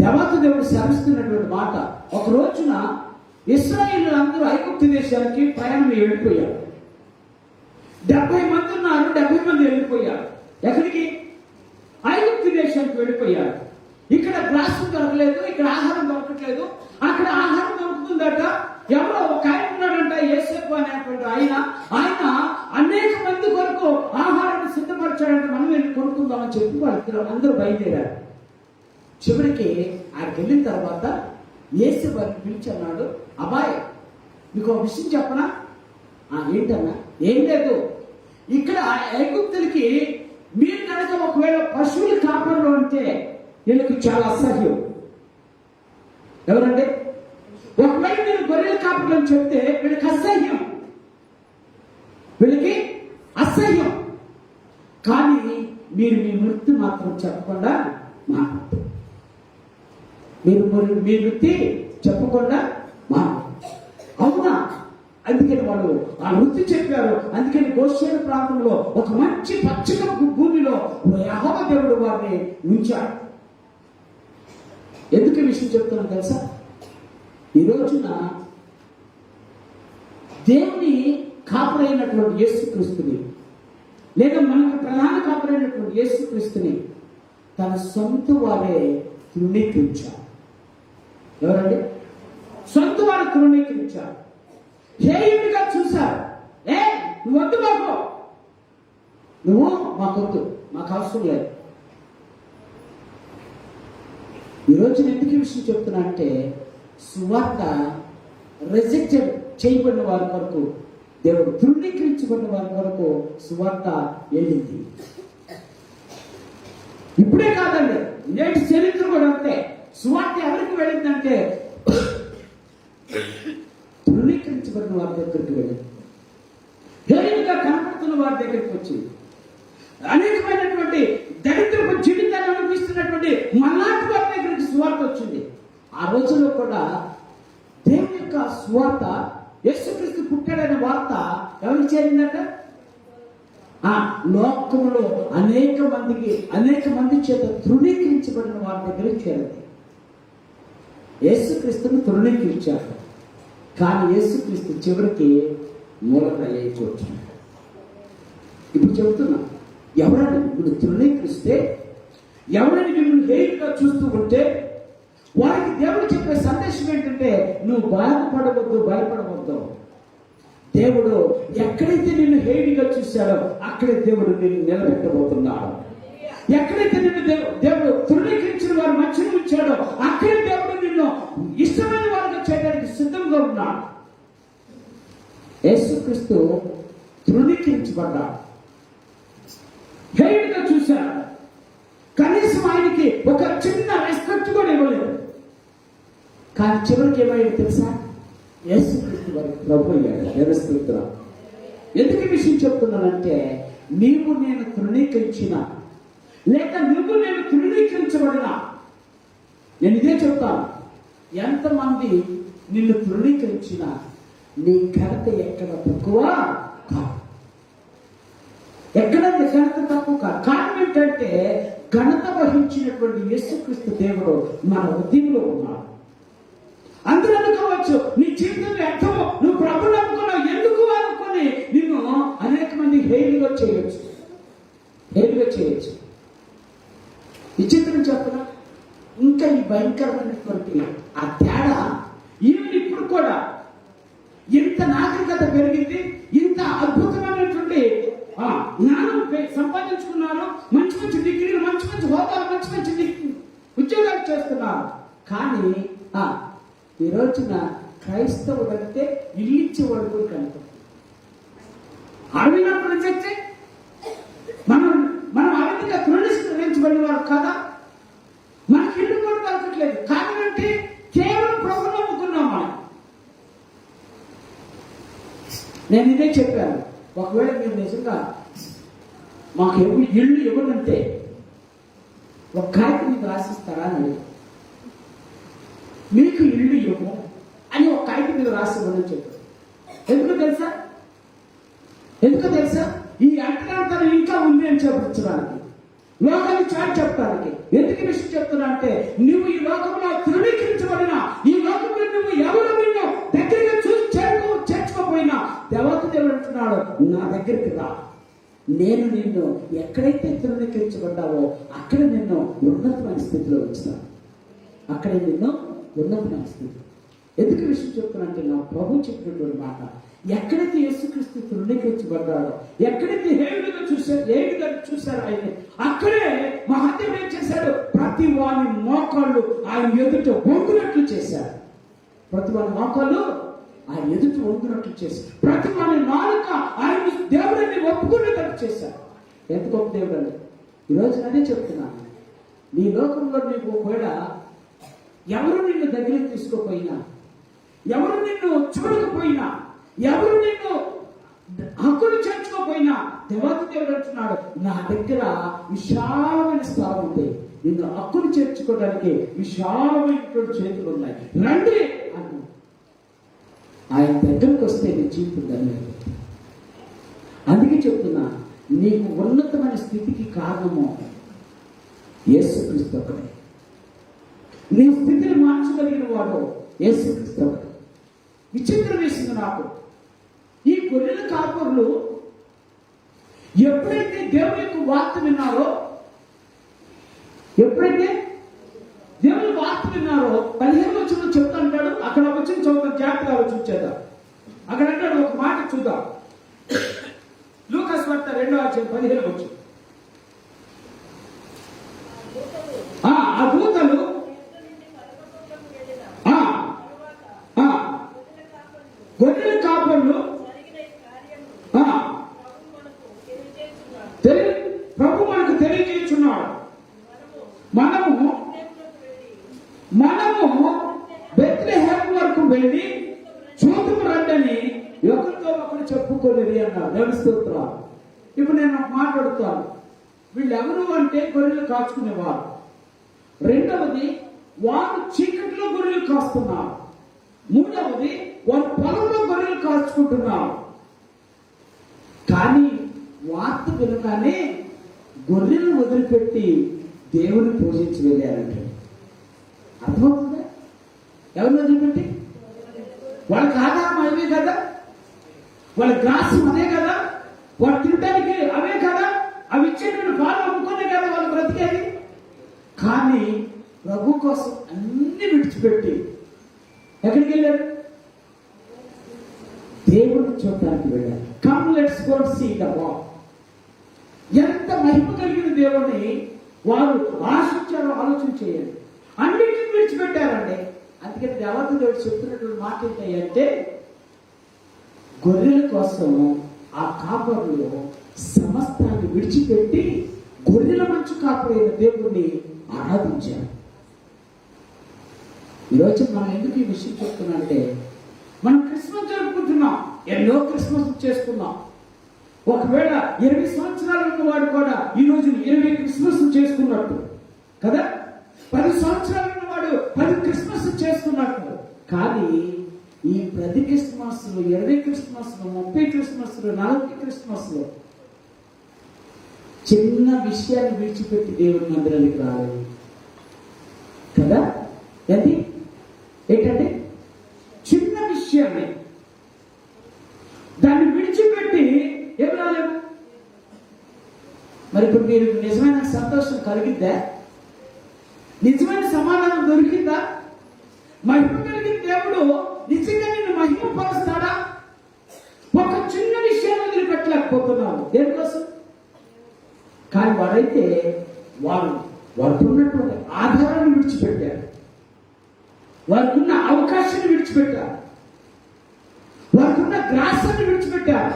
A: దేవత శ్రమిస్తున్నటువంటి మాట. ఒక రోజున ఇశ్రాయేలు అందరూ ఐగుప్తు దేశానికి ప్రయాణం వెళ్ళిపోయారు. 70 మంది ఉన్నారు, 70 మంది వెళ్ళిపోయారు. ఎక్కడికి? ఐగుప్తు దేశానికి వెళ్ళిపోయారు. ఇక్కడ గ్లాసు దొరకలేదు, ఇక్కడ ఆహారం దొరకట్లేదు. అక్కడ ఆహారం దొరుకుతుందట. ఎవరో ఒక ఆయన ఉన్నాడంట, యోసేపు అనేటువంటి ఆయన అనేక మంది కొరకు ఆహారాన్ని సిద్ధపరచాడంటే మనం వెళ్ళి కొనుక్కుందామని చెప్పి వాళ్ళు అందరూ బయలుదేరారు. చివరికి ఆయనకి వెళ్ళిన తర్వాత యోసేపు వారిని పిలిచి అన్నాడు, అబ్బాయి మీకు ఒక విషయం చెప్పనా? ఏంటన్నా? ఏం లేదు, ఇక్కడ ఐగుప్తులకి మీరు కనుక ఒకవేళ పశువులు కాపర్లు అంటే వీళ్ళకి చాలా అసహ్యం. ఎవరంటే ఒకవేళ మీరు గొర్రెల కాపర్లు అని చెప్తే వీళ్ళకి అసహ్యం, వీళ్ళకి అసహ్యం. కానీ మీరు మీ వృత్తి మాత్రం చెప్పకుండా మాట్లాడు, మీరు మీ వృత్తి చెప్పకుండా మాట్లాడు. అవునా? అందుకని వాళ్ళు ఆ వృత్తి చెప్పారు. అందుకని గోషేను ప్రాంతంలో ఒక మంచి పచ్చిక భూమిలో యెహోవా దేవుడు వారిని ఉంచాడు. ఎందుకు ఈ విషయం చెప్తున్నాను తెలుసా? ఈ రోజున దేవుని కాపరైనటువంటి యేసుక్రీస్తుని, లేదా మనకు ప్రధాన కాపరైనటువంటి యేసుక్రీస్తుని తన సొంత వారే తృణీకరించారు. ఎవరండి? సొంత వారు తృణీకరించారు, హేయుడిగా చూశారు. నువ్వు వద్దు, మాకొద్దు, మాకు అవసరం లేదు. ఈరోజు ఎందుకు ఈ విషయం చెప్తున్నా అంటే, సువార్త రిజెక్టెడ్ చేయబడిన వారి కొరకు, దేవుడు తృణీకరించబడిన వారి కొరకు సువార్త వెళ్ళింది. ఇప్పుడే కాదండి, నేటి చరిత్ర కూడా అంతే. సువార్త ఎవరికి వెళ్ళిందంటే తృణీకరించబడిన వారి దగ్గరికి వెళ్ళింది, హేయులుగా కనపడుతున్న వారి దగ్గరికి వచ్చింది. అనేకమైనటువంటి దరిద్రపు జీవితాన్ని అనిపిస్తున్నటువంటి మనాటి వారి దగ్గరికి సువార్త వచ్చింది. ఆ రోజుల్లో కూడా దేవుని యొక్క సువార్త, యేసుక్రీస్తు పుట్టాడనే వార్త ఎవరికి చేరిందట? లోకంలో అనేక మంది చేత తృణీకరించబడిన వారి దగ్గరికి చేరింది. యేసుక్రీస్తుని తృణీకరించారు, కానీ యేసుక్రీస్తు చివరికి మూలకయ్యే చూడండి. ఇప్పుడు చెబుతున్నా, ఎవరైనా మిమ్మల్ని తృణీకరిస్తే, ఎవరైనా మిమ్మల్ని హేయుగా చూస్తూ ఉంటే వారికి దేవుడు చెప్పే సందేశం ఏంటంటే, నువ్వు బాధపడవద్దు, భయపడవద్దు. దేవుడు ఎక్కడైతే నిన్ను హేయుడిగా చూశాడో అక్కడే దేవుడు నిన్ను నిలబెట్టబోతున్నాడు. ఎక్కడైతే నిన్ను దేవుడు తృణీకరించిన వారు మధ్యలో ఉంచాడో అక్కడే దేవుడు నిన్ను ఇష్టమైన వారిగా చేయడానికి సిద్ధంగా ఉన్నాడు. యేసుక్రీస్తు తృణీకరించబడ్డాడు, హేయుడిగా చూశాడు. కనీసం ఆయనకి ఒక చిన్న రెస్పెక్ట్ కూడా ఇవ్వలేదు. కానీ చివరికి ఏమయ్యాడు తెలుసా? యేసుక్రీస్తు వారికి ప్రభు అయ్యాడు. యేసుక్రీస్తు. ఎందుకు ఈ విషయం చెప్తున్నానంటే, నీవు నేను తృణీకరించిన, లేక నువ్వు నేను తృణీకరించబడినా, నేను ఇదే చెప్తాను, ఎంతమంది నిన్ను తృణీకరించినా నీ ఘనత ఎక్కడ తక్కువ కాదు. ఎక్కడ ఘనత తక్కువ కాదు. కారణం ఏంటంటే, ఘనత వహించినటువంటి యేసుక్రీస్తు దేవుడు మన హృదయంలో ఉన్నాడు. అందరూ అనుకోవచ్చు, నీ జీవితంలో అర్థము నువ్వు ప్రభువు నమ్ముకున్నావు ఎందుకు అనుకుని నిన్ను అనేక మంది హేళనగా చేయవచ్చు. విచిత్రం చెప్పనా? ఇంకా ఈ భయంకరమైనటువంటి ఆ తేడా ఈవెన్ ఇప్పుడు కూడా ఇంత నాగరికత పెరిగింది, ఇంత అద్భుతమైనటువంటి జ్ఞానం సంపాదించుకున్నారు, మంచి డిగ్రీలు, మంచి హోదాలు, మంచి ఉద్యోగాలు చేస్తున్నారు. కానీ ఈ రోజున క్రైస్తవుడు అంటే ఇల్లిచ్చేవాడు కూడా కనుక అడవినప్పుడు చర్చే మనం అవిధంగా తృణీకరించబడిన వారు కదా, మనకి ఇల్లు కూడా దొరకట్లేదు. కారణం అంటే కేవలం ప్రభువు నమ్ముకున్నాం మనం. నేను ఇదే చెప్పాను, ఒకవేళ మీరు నిజంగా మాకు ఇల్లు ఇవ్వనంటే ఒక కాగితం మీకు రాసిస్తారా అని అడిగాడు. మీకు ఇల్లు ఇవ్వము అని ఒక కాగితం మీద రాసి ఇవ్వమని చెప్పారు. ఎందుకు తెలుసా? ఈ అంటరాంతరం ఇంకా ఉంది అని చెప్పించడానికి, లోకాన్ని చాటి చెప్పడానికి. ఎందుకు ఈ విషయం చెప్తున్నా అంటే, నువ్వు ఈ లోకంలో ధృవీకరించబడిన ఈ లోకంలో నువ్వు ఎవరు నిన్ను దగ్గరగా చూసి చేర్చుకోపోయినా దేవుడు అంటున్నాడు, నా దగ్గరికి రా, నేను నిన్ను ఎక్కడైతే ధృవీకరించబడ్డావో అక్కడ నిన్ను ఉన్నతమైన స్థితిలో ఉంచుతాను. అక్కడే నిన్ను ఉన్నతమైన స్థితి. ఎందుకు విషయం చెప్తున్నా అంటే, నా ప్రభు చెప్పినటువంటి మాట, ఎక్కడైతే యేసుక్రీస్తు తృణీకరించబడ్డాడో, ఎక్కడైతే ఏ విధంగా చూశారో ఆయన, అక్కడే మహత్యం ఏం చేశాడు? ప్రతి వాని మోకాళ్ళు ఆయన ఎదుట వంగునట్లు చేశాడు. ప్రతి వాని మోకాళ్ళు ఆయన ఎదుట వంగునట్లు చేశాడు. ప్రతి వాని నాలుక ఆయన దేవుడిని ఒప్పుకునేటట్టు చేశాడు. ఎంత గొప్ప దేవుడు అండి! ఈరోజు అదే చెప్తున్నాను. నీ లోకంలో నీకు ఒకవేళ ఎవరు నిన్ను దగ్గరికి తీసుకోపోయినా, ఎవరు నిన్ను చూడకపోయినా, ఎవరు నిన్ను హక్కును చేర్చుకోపోయినా, దేవుడు అంటున్నాడు, నా దగ్గర విశాలమైన స్థలం ఉంది, నిన్ను హక్కును చేర్చుకోవడానికి విశాలమైనటువంటి చేతులు ఉన్నాయి, రండి అన్న. ఆయన దగ్గరకు వస్తే నీ జీవితం ధన్యమైపోతుంది. అందుకే చెప్తున్నా, నీకు ఉన్నతమైన స్థితికి కారణము యేసుక్రీస్తు ఒకడే. నీ స్థితిని మార్చగలిగిన వాడు యేసుక్రీస్తు ఒకడే. విచిత్రం వేసింది నాకు, ఈ గొర్రెల కాపరులు ఎప్పుడైతే దేవుని యొక్క వార్త విన్నారో, ఎప్పుడైతే దేవుని వార్త విన్నారో, 15 వచనం చెప్తా అంటాడు. అక్కడ వచ్చిన చదువుతాం, జాగ్రత్తగా చూచేద్దాం. అక్కడ అంటాడు, ఒక మాట చూద్దాం. లూకా సువార్త 2వ అధ్యాయం 15వ వచనం. ఆ దూతలు గొర్రెల కాపరులు ప్రభు మనకు తెలియజేస్తున్నాడు, మనము బెత్లెహేము వరకు వెళ్ళి చూతుము రండని ఒకరితో ఒకరు చెప్పుకోలేరు అన్నారు. దేవుని స్తోత్రం. ఇప్పుడు నేను మాట్లాడుతాను. వీళ్ళు ఎవరు అంటే గొర్రెలు కాచుకునేవారు. రెండవది, వారు చీకటిలో గొర్రెలు కాస్తున్నారు. మూడవది, వారు పొలంలో గొర్రెలు కాచుకుంటున్నారు. కానీ వార్త వినగానే గొర్రెలను వదిలిపెట్టి దేవుని పూజించి వెళ్ళారంటే అర్థమవుతుందా? ఎవరిని వదిలిపెట్టి? వాళ్ళకి ఆధారం అవే కదా, వాళ్ళ గ్రాసం అదే కదా, వాళ్ళు తినడానికి అవే కదా, అవి ఇచ్చేటువంటి పాలు అమ్ముకునే కదా వాళ్ళు బ్రతికేది. కానీ ప్రభు కోసం అన్ని విడిచిపెట్టి ఎక్కడికి వెళ్ళారు? దేవుడిని చూడటానికి వెళ్ళారు. Come let's go see the walk. ఎంత మహిమ కలిగిన దేవుడిని వారు ఆశించారో ఆలోచన చేయండి. అన్నింటిని విడిచిపెట్టారండి. అందుకని దేవత దేవుడు చెప్తున్నటువంటి మాట ఏంటంటే, గొర్రెల కోసం ఆ కాపరులు సమస్తాన్ని విడిచిపెట్టి గొర్రెల మంచు కాపరైన దేవుడిని ఆరాధించారు. ఈరోజు మనం ఎందుకు ఈ విషయం చెప్తున్నా, మనం క్రిస్మస్ జరుపుకుంటున్నాం, ఎన్నో క్రిస్మస్ చేసుకున్నాం. ఒకవేళ 20 సంవత్సరాలు ఉన్నవాడు కూడా ఈ రోజు 20 క్రిస్మస్ చేసుకున్నట్టు కదా, 10 సంవత్సరాలు ఉన్నవాడు 10 క్రిస్మస్ చేసుకున్నట్టు. కానీ ఈ 10 క్రిస్మస్లు, 20 క్రిస్మస్లు, 30 క్రిస్మస్లు, 40 క్రిస్మస్లు చిన్న విషయాన్ని విడిచిపెట్టి దేవుని మందిరానికి రాలేదు కదా. ఏంటంటే చిన్న విషయాన్ని దాన్ని విడిచిపెట్టి ఏం రాలేదు. మరి ఇప్పుడు మీరు నిజమైన సంతోషం కలిగిద్దా? నిజమైన సమాధానం దొరికిందా? మహిమ కలిగిన దేవుడు నిజంగా నిన్ను మహిమ పరుస్తాడా? ఒక చిన్న విషయాన్ని వదిలిపెట్టలేకపోతున్నావు దేనికోసం. కానీ వారైతే వారికి ఉన్నటువంటి ఆధారాన్ని విడిచిపెట్టారు, వారికి ఉన్న అవకాశాన్ని విడిచిపెట్టారు, వారికి ఉన్న గ్రాసాన్ని విడిచిపెట్టారు.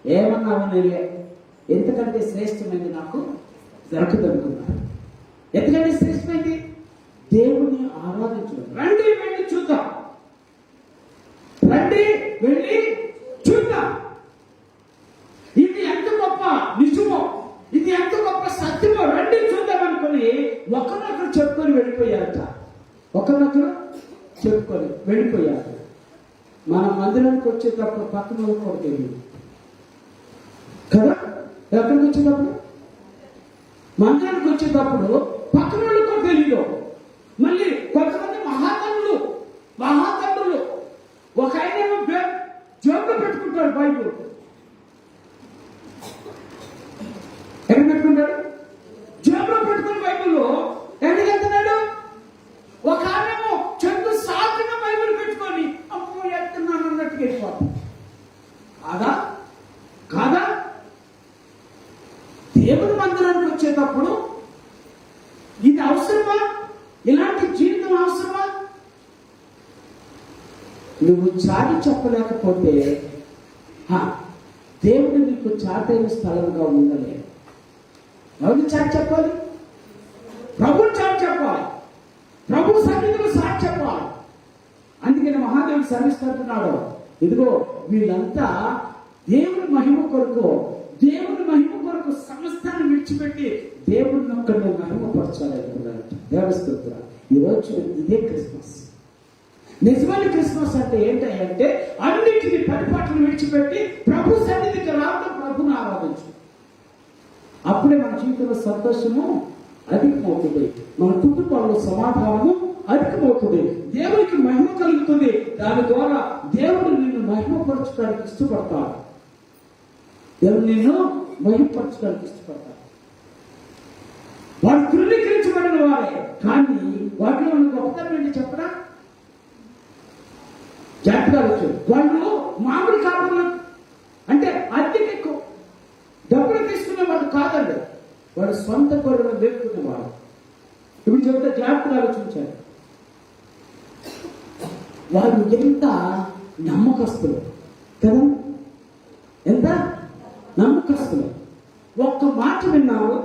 A: ఏమన్నామని ఎంతకంటే శ్రేష్టమైంది నాకు దొరకదనుకున్నారు. ఎందుకంటే శ్రేష్టమైంది దేవుని ఆరాధించడం. రండి వెళ్ళి చూద్దాం, రండి వెళ్ళి చూద్దాం. ఇది ఎంత గొప్ప నిజమో, ఇది ఎంత గొప్ప సత్యమో రండి చూద్దాం అనుకుని ఒకరినొకరు చెప్పుకొని వెళ్ళిపోయారట. ఒకరినొకరు చెప్పుకొని వెళ్ళిపోయారు. మన మందిరానికి వచ్చేటప్పుడు పక్కన కూడా తెలియదు కదా. ఎక్కడికి వచ్చేటప్పుడు, మందిరానికి వచ్చేటప్పుడు పక్కన కూడా తెలియదు. మళ్ళీ కొంతమంది మహాతండ్రులు ఒక ఆయన జోబులో పెట్టుకుంటాడు బైబుల్. ఎక్కడ పెట్టుకుంటాడు? జోబులో పెట్టుకుని బైబుల్ ఎక్కడికి వెళ్తున్నాడు? ఒక ఆమెమో చెట్టు సాటుగా బైబుల్ పెట్టుకొని అమ్మో ఎత్తున్నాను అన్నట్టుగా వెళ్ళిపోతాడు. కాదా? దేవుని మందిరానికి వచ్చేటప్పుడు ఇది అవసరమా? ఇలాంటి జీవితం అవసరమా? నువ్వు చాటి చెప్పలేకపోతే దేవుడు నీకు చాటైన స్థలంగా ఉండలే. ఎవరిని చాటి చెప్పాలి? ప్రభుని చాటి చెప్పాలి. ప్రభు సన్నిధిలో సాటి చెప్పాలి. అందుకని మహాదేవుడు సరిస్తున్నాడు, ఇదిగో వీళ్ళంతా దేవుని మహిమ కొరకు సమస్తాన్ని విడిచిపెట్టి దేవుడిని ఒక్కడిని మహిమపరచాలనుకున్నాడు. దేవస్తోత్రం. ఈరోజు ఇదే క్రిస్మస్. నిజమైన క్రిస్మస్ అంటే ఏంటంటే అన్నింటినీ పరిపాట్లను విడిచిపెట్టి ప్రభు సన్నిధికి రావడం, ప్రభుని ఆరాధించు. అప్పుడే మన జీవితంలో సంతోషము అధికమవుతుంది, మన కుటుంబంలో సమాధానము అధికమవుతుంది, దేవునికి మహిమ కలుగుతుంది. దాని ద్వారా దేవుడు నిన్ను మహిమపరచడానికి ఇష్టపడతాడు. దేవుడు నిన్ను మహిమపరచడానికి ఇష్టపడతాడు. వాడు తృణీకరించబడిన వారే, కానీ వాటిలో గొప్పతనం ఏంటి చెప్పడా? జాగ్రత్తగా వచ్చాడు. వాళ్ళు మామిడి కాపులు అంటే అద్దెకి ఎక్కువ డబ్బులు తీసుకునేవాడు కాదండి, వాడు సొంత గొర్రెలు వేపుకునేవాడు. ఇప్పుడు చెబితే జాగ్రత్తగా ఆలోచించారు. వాళ్ళు ఎంత నమ్మకస్తులు కదా, ఎంత నమ్మకస్తులు. ఒక్క మాట విన్నారు,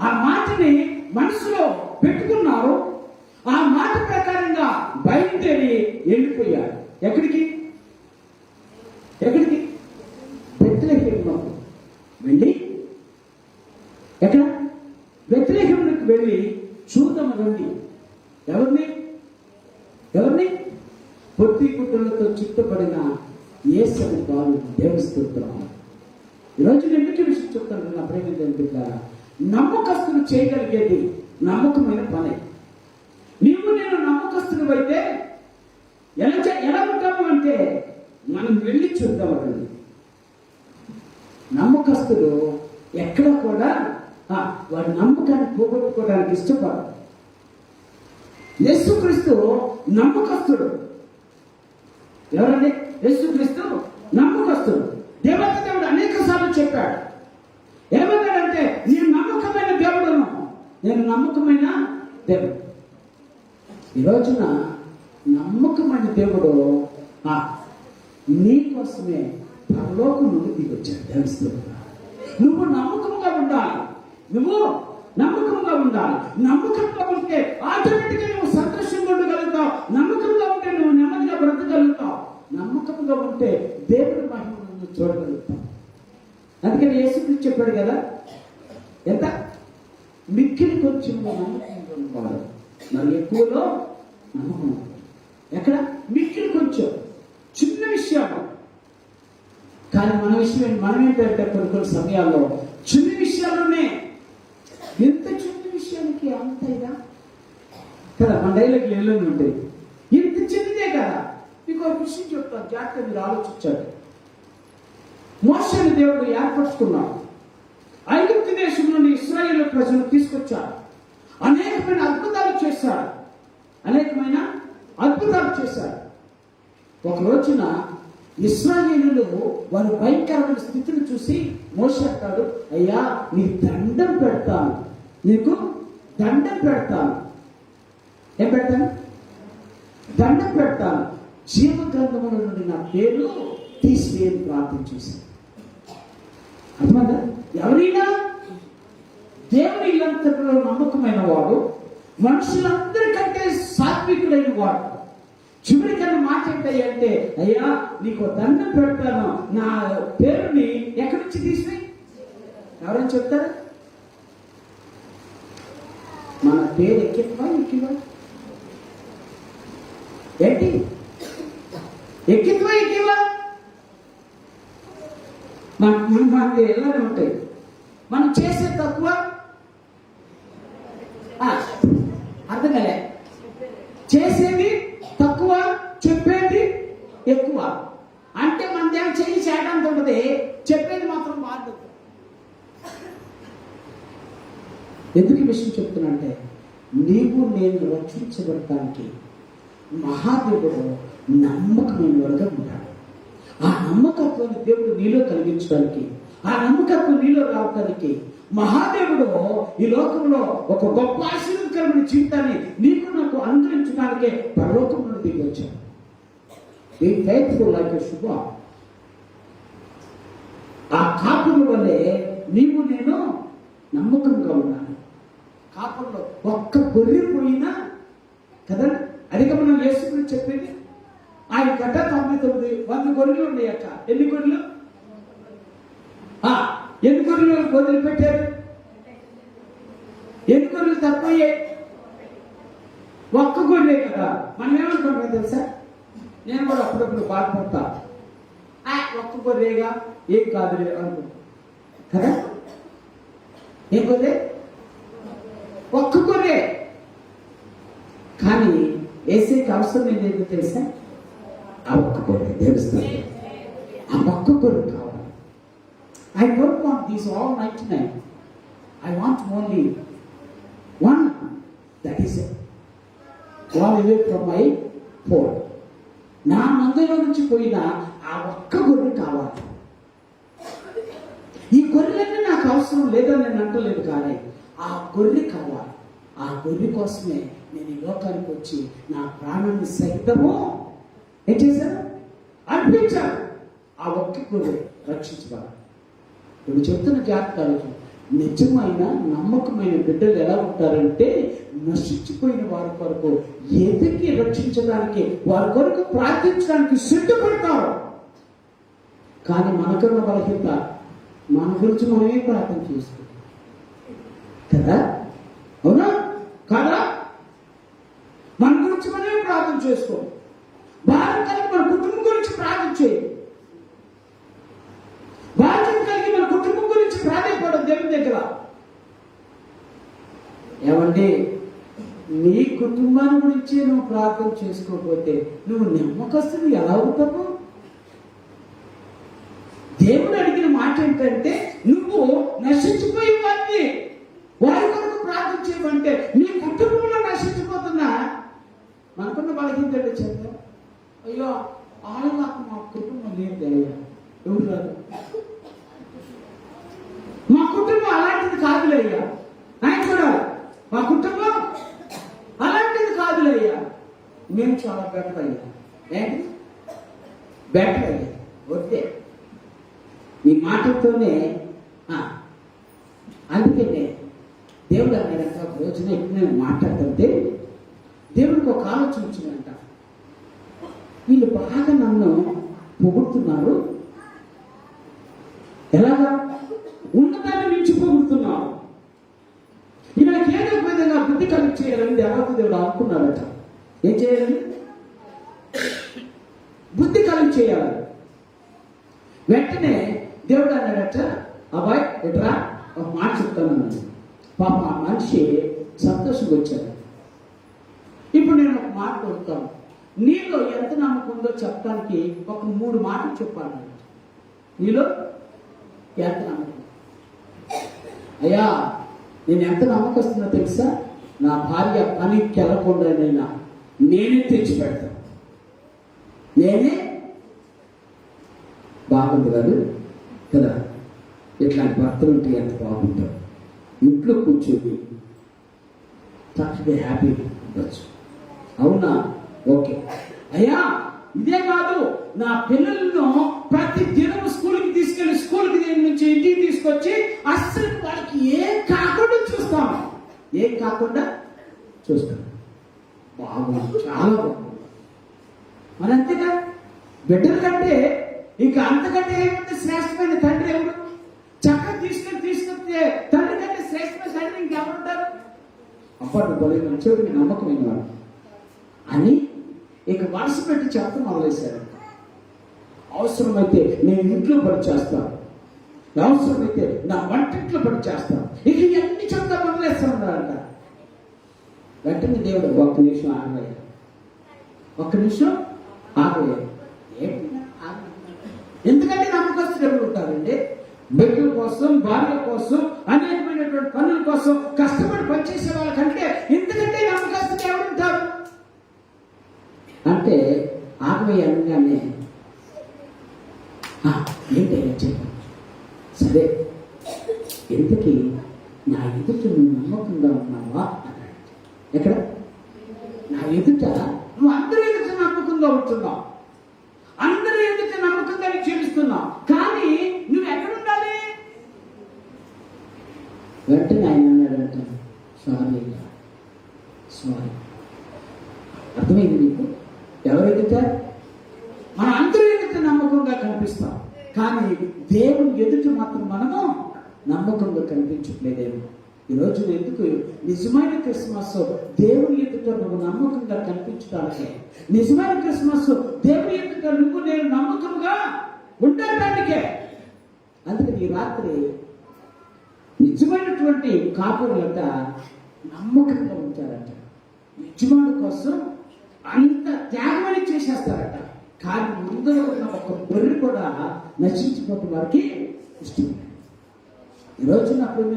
A: ఆ మాటని మనసులో పెట్టుకున్నారు, ఆ మాట ప్రకారంగా బయలుదేరి వెళ్ళిపోయారు. ఎక్కడికి? బెత్లెహేముకు వెళ్ళి, ఎక్కడ? బెత్లెహేముకు వెళ్ళి చూద్దాం రండి. ఎవరిని? పొత్తి గుడ్డలతో చుట్టబడిన యేసుని బాలు. దేవస్తోత్రం. ఈరోజు నేను విషయం చెప్తాను నా ప్రేమ బిడ్డ. నమ్మకస్తులు చేయగలిగేది నమ్మకమైన పని. నేను నమ్మకస్తులు అయితే ఎలా ఉంటాము అంటే మనం వెళ్ళి చూద్దామండి. నమ్మకస్తులు ఎక్కడ కూడా వాడి నమ్మకాన్ని పోగొట్టుకోవడానికి ఇష్టపడరు. యేసుక్రీస్తు నమ్మకస్తుడు. ఎవరండి? యేసుక్రీస్తు నమ్మకస్తుడు. దేవుడు అనేక సార్లు చెప్పాడు. ఏమన్నాడంటే నేను నమ్మకమైన దేవుడును, నేను నమ్మకమైన దేవుడు. ఈ రోజున నమ్మకమైన దేవుడు నీ కోసమే పరలోకం నుండి దిగొచ్చాడు. దేవస్థానం. నువ్వు నమ్మకంగా ఉండాలి. నమ్మకంగా ఉంటే ఆటోమేటిక్గా నువ్వు సంతోషంగా ఉండగలుగుతావు. నమ్మకంగా ఉంటే నువ్వు నెమ్మదిగా బ్రతకగలుగుతావు. నమ్మకంగా ఉంటే దేవుడి మహిమను చూడగలుగుతావు. అందుకని యేసుక్రీస్తు చెప్పాడు కదా, ఎంత మిక్కిలి కొంచెం నమ్మకంగా ఉంటాడు, మరి ఎక్కువలో నమ్మకం. ఎక్కడ? మిక్కిలి కొంచెం చిన్న విషయాలు. కానీ మనం ఏంటంటే కొన్ని సమయాల్లో చిన్న విషయాల్లోనే ఎంత చిన్న విషయానికి అంత ఇదా కదా. మన డైలాగులు ఎల్లుండి ఉంటాయి. ఇంత చిన్నదే కదా. మీకు ఒక విషయం చెప్తాను, జాగ్రత్త మీరు ఆలోచించాడు. మోషేని దేవుడు ఏర్పరచుకున్నాడు. ఐగుప్తు దేశం నుండి ఇశ్రాయేలు ప్రజలు తీసుకొచ్చాడు. అనేకమైన అద్భుతాలు చేశాడు. ఒక రోజున ఇశ్రాయేలులు వారి భయంకరమైన స్థితిని చూసి మోషే అంటాడు, అయ్యా నీకు దండం పెడతాను. ఏం పెడతాను? దండం పెడతాను. జీవ గ్రంథముల నుండి నా పేరు తీసివేయని ప్రార్థన చేశాను. అర్థమైందా? ఎవరైనా దేవుని ఇల్లంతలో నమ్మకమైన వాడు, మనుషులందరికంటే సాత్వికుడైన వాడు. చివరికన్నా మాట ఏంటంటే, అయ్యా నీకు దండం పెడతాను, నా పేరుని ఎక్కడి నుంచి తీసివేయి. ఎవరైనా చెప్తారా? మన పేరు ఎక్కివా ఎక్కివా ఏంటి? ఎక్కివా ఎక్కివా మనకి ఎలానే ఉంటాయి. మనం చేసే తక్కువ, అర్థం కలే, చేసేది తక్కువ, చెప్పేది ఎక్కువ. అంటే మన దగ్గర చేయి చేయడానికి ఉంటుంది, చెప్పేది మాత్రం బాధ్యత. ఎందుకు ఈ విషయం చెప్తున్నా అంటే, నీవు నేను రక్షించబడటానికి మహాదేవుడు నమ్మకమైన వాడుగా ఉంటాడు. ఆ నమ్మకత్వాన్ని దేవుడు నీలో కలిగించడానికి, ఆ నమ్మకత్వం నీలో రావడానికి మహాదేవుడు ఈ లోకంలో ఒక గొప్ప ఆశీర్వాదకరమైన జీవితాన్ని నీకు నాకు అనుగ్రహించడానికే పరలోకం నుండి దిగి వచ్చాడు. బీ ఫెయిత్ఫుల్ లైక్ ఎ శుభ. ఆ కాపుల వల్లే నీవు నేను నమ్మకంగా ఉన్నాను. కాపుల్లో ఒక్క గొర్రె పోయినా కదా, అదిగా మనం యేసు చెప్పేది. ఆయన గడ్డ 99 100 గొర్రెలు ఉన్నాయట. ఎన్ని గొర్రెలు? ఎన్ని గొర్రెలు వదిలిపెట్టారు? ఎన్ని గొర్రెలు తప్పయ్యాయి? ఒక్క గొర్రె కదా. మనం ఏమనుకుంటాం తెలుసా? నేను కూడా అప్పుడప్పుడు బాధపడతా, ఒక్క గొర్రెగా ఏం కాదు అనుకుంటా కదా. ఏం గొర్రె? ఒక్క గొర్రె. కానీ ఏసైకి అవసరం ఏంటో తెలుసా? ఆ ఒక్క గొర్రె తెలుస్తుంది. ఆ ఒక్క గొర్రె కావాలి. I don't want these all 99. I want only one. That is it. One away from my fold. నా మందలో నుంచి పోయిన ఆ ఒక్క గొర్రె కావాలి. ఈ గొర్రెలన్నీ నాకు అవసరం లేదని నేను అంటలేదు, కానీ ఆ గొర్రె కావాలి. ఆ గొర్రె కోసమే నేను ఈ లోకానికి వచ్చి నా ప్రాణాన్ని సైతము ఏం చేశాను? అర్పించాను. ఆ ఒక్క గొర్రె రక్షించబడాలి. ఇప్పుడు చెప్తున్న జాగ్రత్తలు, నిజమైన నమ్మకమైన బిడ్డలు ఎలా ఉంటారంటే, నశించిపోయిన వారి కొరకు ఎదిగి రక్షించడానికి, వారి కొరకు ప్రార్థించడానికి సిద్ధపడతారు. కానీ మనకున్న బలహీనత, మన గురించి మనమే ప్రార్థన చేసుకుంటాం కదా. అవునా కాదా? మన గురించి మనమే ప్రార్థన చేసుకో. భారం కలిగి మన కుటుంబం గురించి ప్రార్థన చేయి. బాధ్యత కలిగి మన కుటుంబం గురించి ప్రాధాన్యపడడం దేవుని దగ్గర. ఏమంటే నీ కుటుంబాన్ని గురించి నువ్వు ప్రార్థన చేసుకోకపోతే నువ్వు నమ్మకస్తులు ఎలా అవుతావు? దేవుడు అడిగిన మాట ఏంటంటే, నువ్వు నశించిపోయే వారిని వారి కొరకు ప్రార్థన చేయమంటే నీ కుటుంబంలో నశించిపోతున్నా. మనకున్న బలహీనత చెప్తా, అయ్యో ఆళ్ళ నాకు మా కుటుంబం లేదు అయ్యా, ఎవరు రాదు, మా కుటుంబం అలాంటిది కాదులయ్యా. ఆయన చూడాలి, మా కుటుంబం అలాంటిది కాదులయ్యా, మేము చాలా బెటర్ అయ్యా. ఏంటి బెటర్ అయ్యా? వద్దే నీ మాటలతోనే. అందుకనే దేవుడు అన్నాడంట, ఒక రోజున ఇప్పుడు నేను మాట్లాడుతుంటే దేవుడికి ఒక ఆలోచన వచ్చిందంట. వీళ్ళు బాగా నన్ను పొగుడుతున్నారు, ఎలాగా? ఉన్నదాన్ని మించి పొగుడుతున్నారు. వీళ్ళకి ఏదో ఒక విధంగా బుద్ధి కలిగి చేయాలని దేవత దేవుడు అనుకున్నాడట. ఏం చేయాలని? బుద్ధి కలిగి చేయాలి. వెంటనే దేవుడు అన్నాడట, అబ్బాయి ఎట్రా ఒక మాట చెప్తాను. పాప ఆ మనిషి సంతోషంగా వచ్చాడు. ఇప్పుడు నేను ఒక మాట కొడతాను, నీలో ఎంత నమ్మకం ఉందో చెప్పడానికి ఒక 3 మాటలు చెప్పాలి. నీలో ఎంత నమ్మకం? అయ్యా నేను ఎంత నమ్మకస్తున్నా తెలుసా? నా భార్య పనికి వెళ్ళకుండానైనా నేనే తెచ్చి పెడతాను. నేనే. బాగుంది కాదు కదా? ఇట్లాంటి భర్తలు ఉంటే ఎంత బాగుంటారు. ఇంట్లో కూర్చొని చక్కగా హ్యాపీగా ఉండొచ్చు. అవునా? ఓకే. అయ్యా ఇదే కాదు, నా పిల్లలను ప్రతి దినం స్కూల్కి తీసుకెళ్ళి స్కూల్కి నుంచి ఇంటికి తీసుకొచ్చి అస్సలు వాళ్ళకి ఏం కాకుండా చూస్తాను. ఏం కాకుండా చూస్తాను. బాగుంది, చాలా బాగుంది. మరి అంతేగా, బిడ్డల కంటే ఇంకా అంతకంటే ఏముంది? శ్రేష్టమైన తండ్రి ఎవరు? చక్కగా తీసుకొని తండ్రి కంటే శ్రేష్టమైన తండ్రి ఇంకెవరుంటారు? అప్పుడు బలి మంచోడికి నమ్మకమైన వాడు అని ఇక వరుస పెట్టి చెప్పడం మొదలేశారు. అవసరమైతే నేను ఇంట్లో పని చేస్తాను, అవసరమైతే నా వంటింట్లో పని చేస్తాను, ఇక ఎన్ని చెప్తా మొదలేస్తానంట. వెంటనే దేవుడు ఒక్క నిమిషం ఆగయ్యా, ఒక్క నిమిషం ఆగయ్యా. ఎందుకంటే నమ్మకస్తులు ఎవరు ఉంటారండి? బిడ్డల కోసం, భార్య కోసం, అనేకమైనటువంటి పనుల కోసం కష్టపడి పనిచేసే వాళ్ళకంటే ఎందుకంటే నమ్మకస్తులు ఎవరు ఉంటారు అంటే ఆగయ్య అనగానే ఏంటయ్యా చెప్పు. సరే, ఎందుకు నా ఎదుట నువ్వు నమ్మకంగా ఉన్నావా అన్నాడు. ఎక్కడ? నా ఎదుట నువ్వు అందరూ ఎదుట నమ్మకంగా ఉంటున్నావు, అందరూ ఎదుట నమ్మకంగా జీవిస్తున్నావు, కానీ నువ్వు ఎక్కడ ఉండాలి? వెంటనే ఆయన అన్నాడంట, సారీ సారీ. అర్థమైంది నీకు? ఎవరు ఎదుట? మనం అందరూ ఎదుట నమ్మకంగా కనిపిస్తాం, కానీ దేవుని ఎదుట మాత్రం మనము నమ్మకంగా కనిపించట్లేదేమో. ఈరోజు ఎందుకు నిజమైన క్రిస్మస్ దేవుని ఎదుట నువ్వు నమ్మకంగా కనిపించడానికి, నిజమైన క్రిస్మస్ దేవుని ఎదుట నువ్వు నేను నమ్మకంగా ఉండటానికే. అందుకని ఈ రాత్రి నిజమైనటువంటి కాపురులంట నమ్మకంగా ఉంటారట, యజమాని కోసం అంత త్యాగమని చేసేస్తారట. కానీ ముందర ఉన్న ఒక బొర్రె కూడా నశించిపోవడం వారికి ఇష్టం. ఈరోజు నా ప్రేమ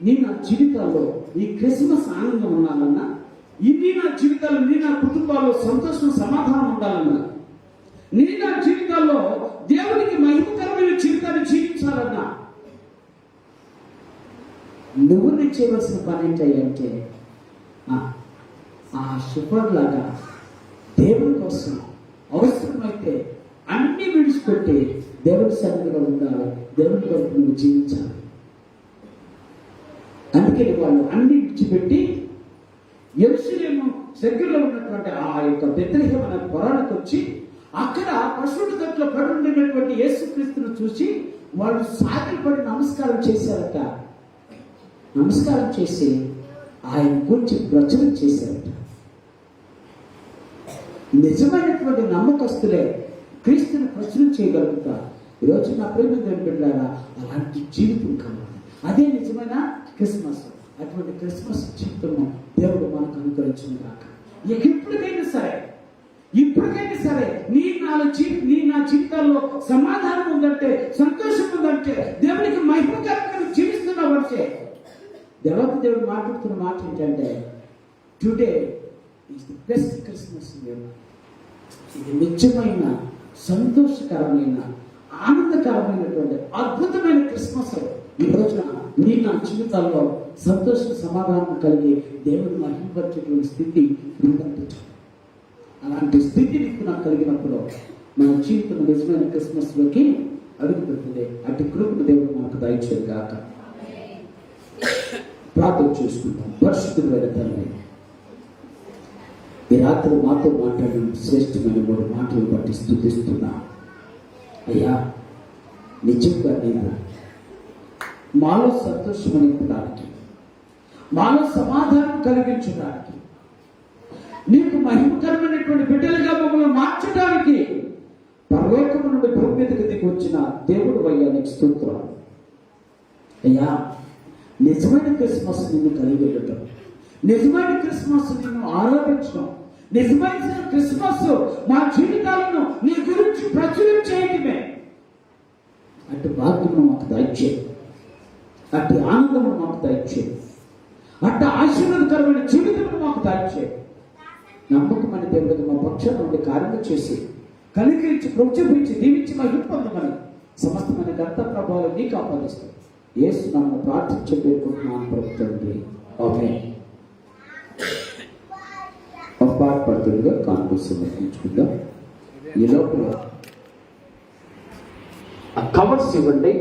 A: నీ నా జీవితాల్లో ఈ క్రిస్మస్ ఆనందం ఉండాలన్నా, ఇది నా జీవితాల్లో, నీ నా కుటుంబాల్లో సంతోషం సమాధానం ఉండాలన్నా, నీ నా జీవితాల్లో దేవునికి మహిమకరమైన జీవితాన్ని జీవించాలన్నా, నువ్వు నేను చేయవలసిన పని ఏంటంటే ఆ షెపర్డ్ లాగా దేవుని కోసం అవసరమైతే అన్ని విడిచిపెట్టి దేవుని సన్నిధిలో ఉండాలి, దేవుని కొరకు నువ్వు జీవించాలి. అందుకే వాళ్ళు అన్ని విడిచిపెట్టి యెరూషలేము దగ్గరలో ఉన్నటువంటి ఆ యొక్క బెత్లెహేము అనే పురాణకు వచ్చి అక్కడ పశువుల దగ్గర పడి ఉండినటువంటి యేసుక్రీస్తును చూసి వాళ్ళు సాగిలపడి నమస్కారం చేశారట. నమస్కారం చేసి ఆయన గురించి ప్రచురణ చేశారట. నిజమైనటువంటి నమ్మకస్తులే క్రీస్తుని ప్రచురణ చేయగలుగుతారు. ఈరోజు నా ప్రేమ బిడ్డలారా అలాంటి జీవితం కావాలి. అదే నిజమైన క్రిస్మస్. అటువంటి క్రిస్మస్ జీవితము దేవుడు మనకు అనుగ్రహించిన కాక. ఇప్పటికైనా సరే నీ నా జీవితాల్లో సమాధానం ఉందంటే, సంతోషం ఉందంటే, దేవునికి మహిమకరంగా జీవిస్తున్నావంటే, దేవుడు మాట్లాడుతున్న మాట ఏంటంటే today is the best Christmas. ఇది నిజమైన సంతోషకరమైన ఆనందకరమైనటువంటి అద్భుతమైన క్రిస్మస్. ఈ రోజున నీ నా జీవితాల్లో సంతోష సమాధానం కలిగి దేవుని మహిమపరిచేటువంటి స్థితి ఉందంటే, అలాంటి స్థితి నీకు నాకు కలిగినప్పుడు మన జీవితం నిజమైన క్రిస్మస్ లోకి అడుగు పెడుతుంది. అటు కృపను దేవుడు మనకు దయచేయు గాక. ప్రార్థన చేసుకుంటాం. పరిశుద్ధుడైన తండ్రి, ఈ రాత్రి మాతో మాట్లాడిన శ్రేష్టమైన 3 మాటలు బట్టి స్తుతిస్తున్నా. అయ్యా, నిజంగా నీవు మాలో సంతోషం నింపడానికి, మాలో సమాధానం కలిగించడానికి, నీకు మహిమకరమైనటువంటి బిడ్డలుగా మమ్మల్ని మార్చడానికి పరలోకము నుండి భూమి మీదకి దిగి వచ్చిన దేవుడు అయ్యా, నీకు స్తోత్రం. అయ్యా, నిజమైన క్రిస్మస్ నిన్ను కలిగి వెళ్ళటం, నిజమైన క్రిస్మస్ నిన్ను ఆరాధించడం, నిజమైన క్రిస్మస్ మా జీవితాలను నీ గురించి ప్రచురం చేయటమే. అటు భాగ్యము మాకు దయచేయి, అటు ఆనందము మాకు దయచేయి, అటు ఆశీర్వాదకరమైన జీవితము మాకు దయచేయి. నమ్మకమైన దేవుడికి మా పక్షం నుండి కార్యం చేసి కనికరించి ప్రోత్సహించి దీవించి మహిమ పొందమని సమస్తమైన గంట ప్రభావాలు నీకు ఆపాదిస్తాం. యేసు నామమున ప్రార్థించి పేర్కొంటున్నాను ప్రభుత్వండి. ఆమేన్. పాటపడుతుందిగా కాన్ఫరెన్స్ నిర్వహించుకుందాం. ఈ లోపల కవర్స్ ఇవ్వండి.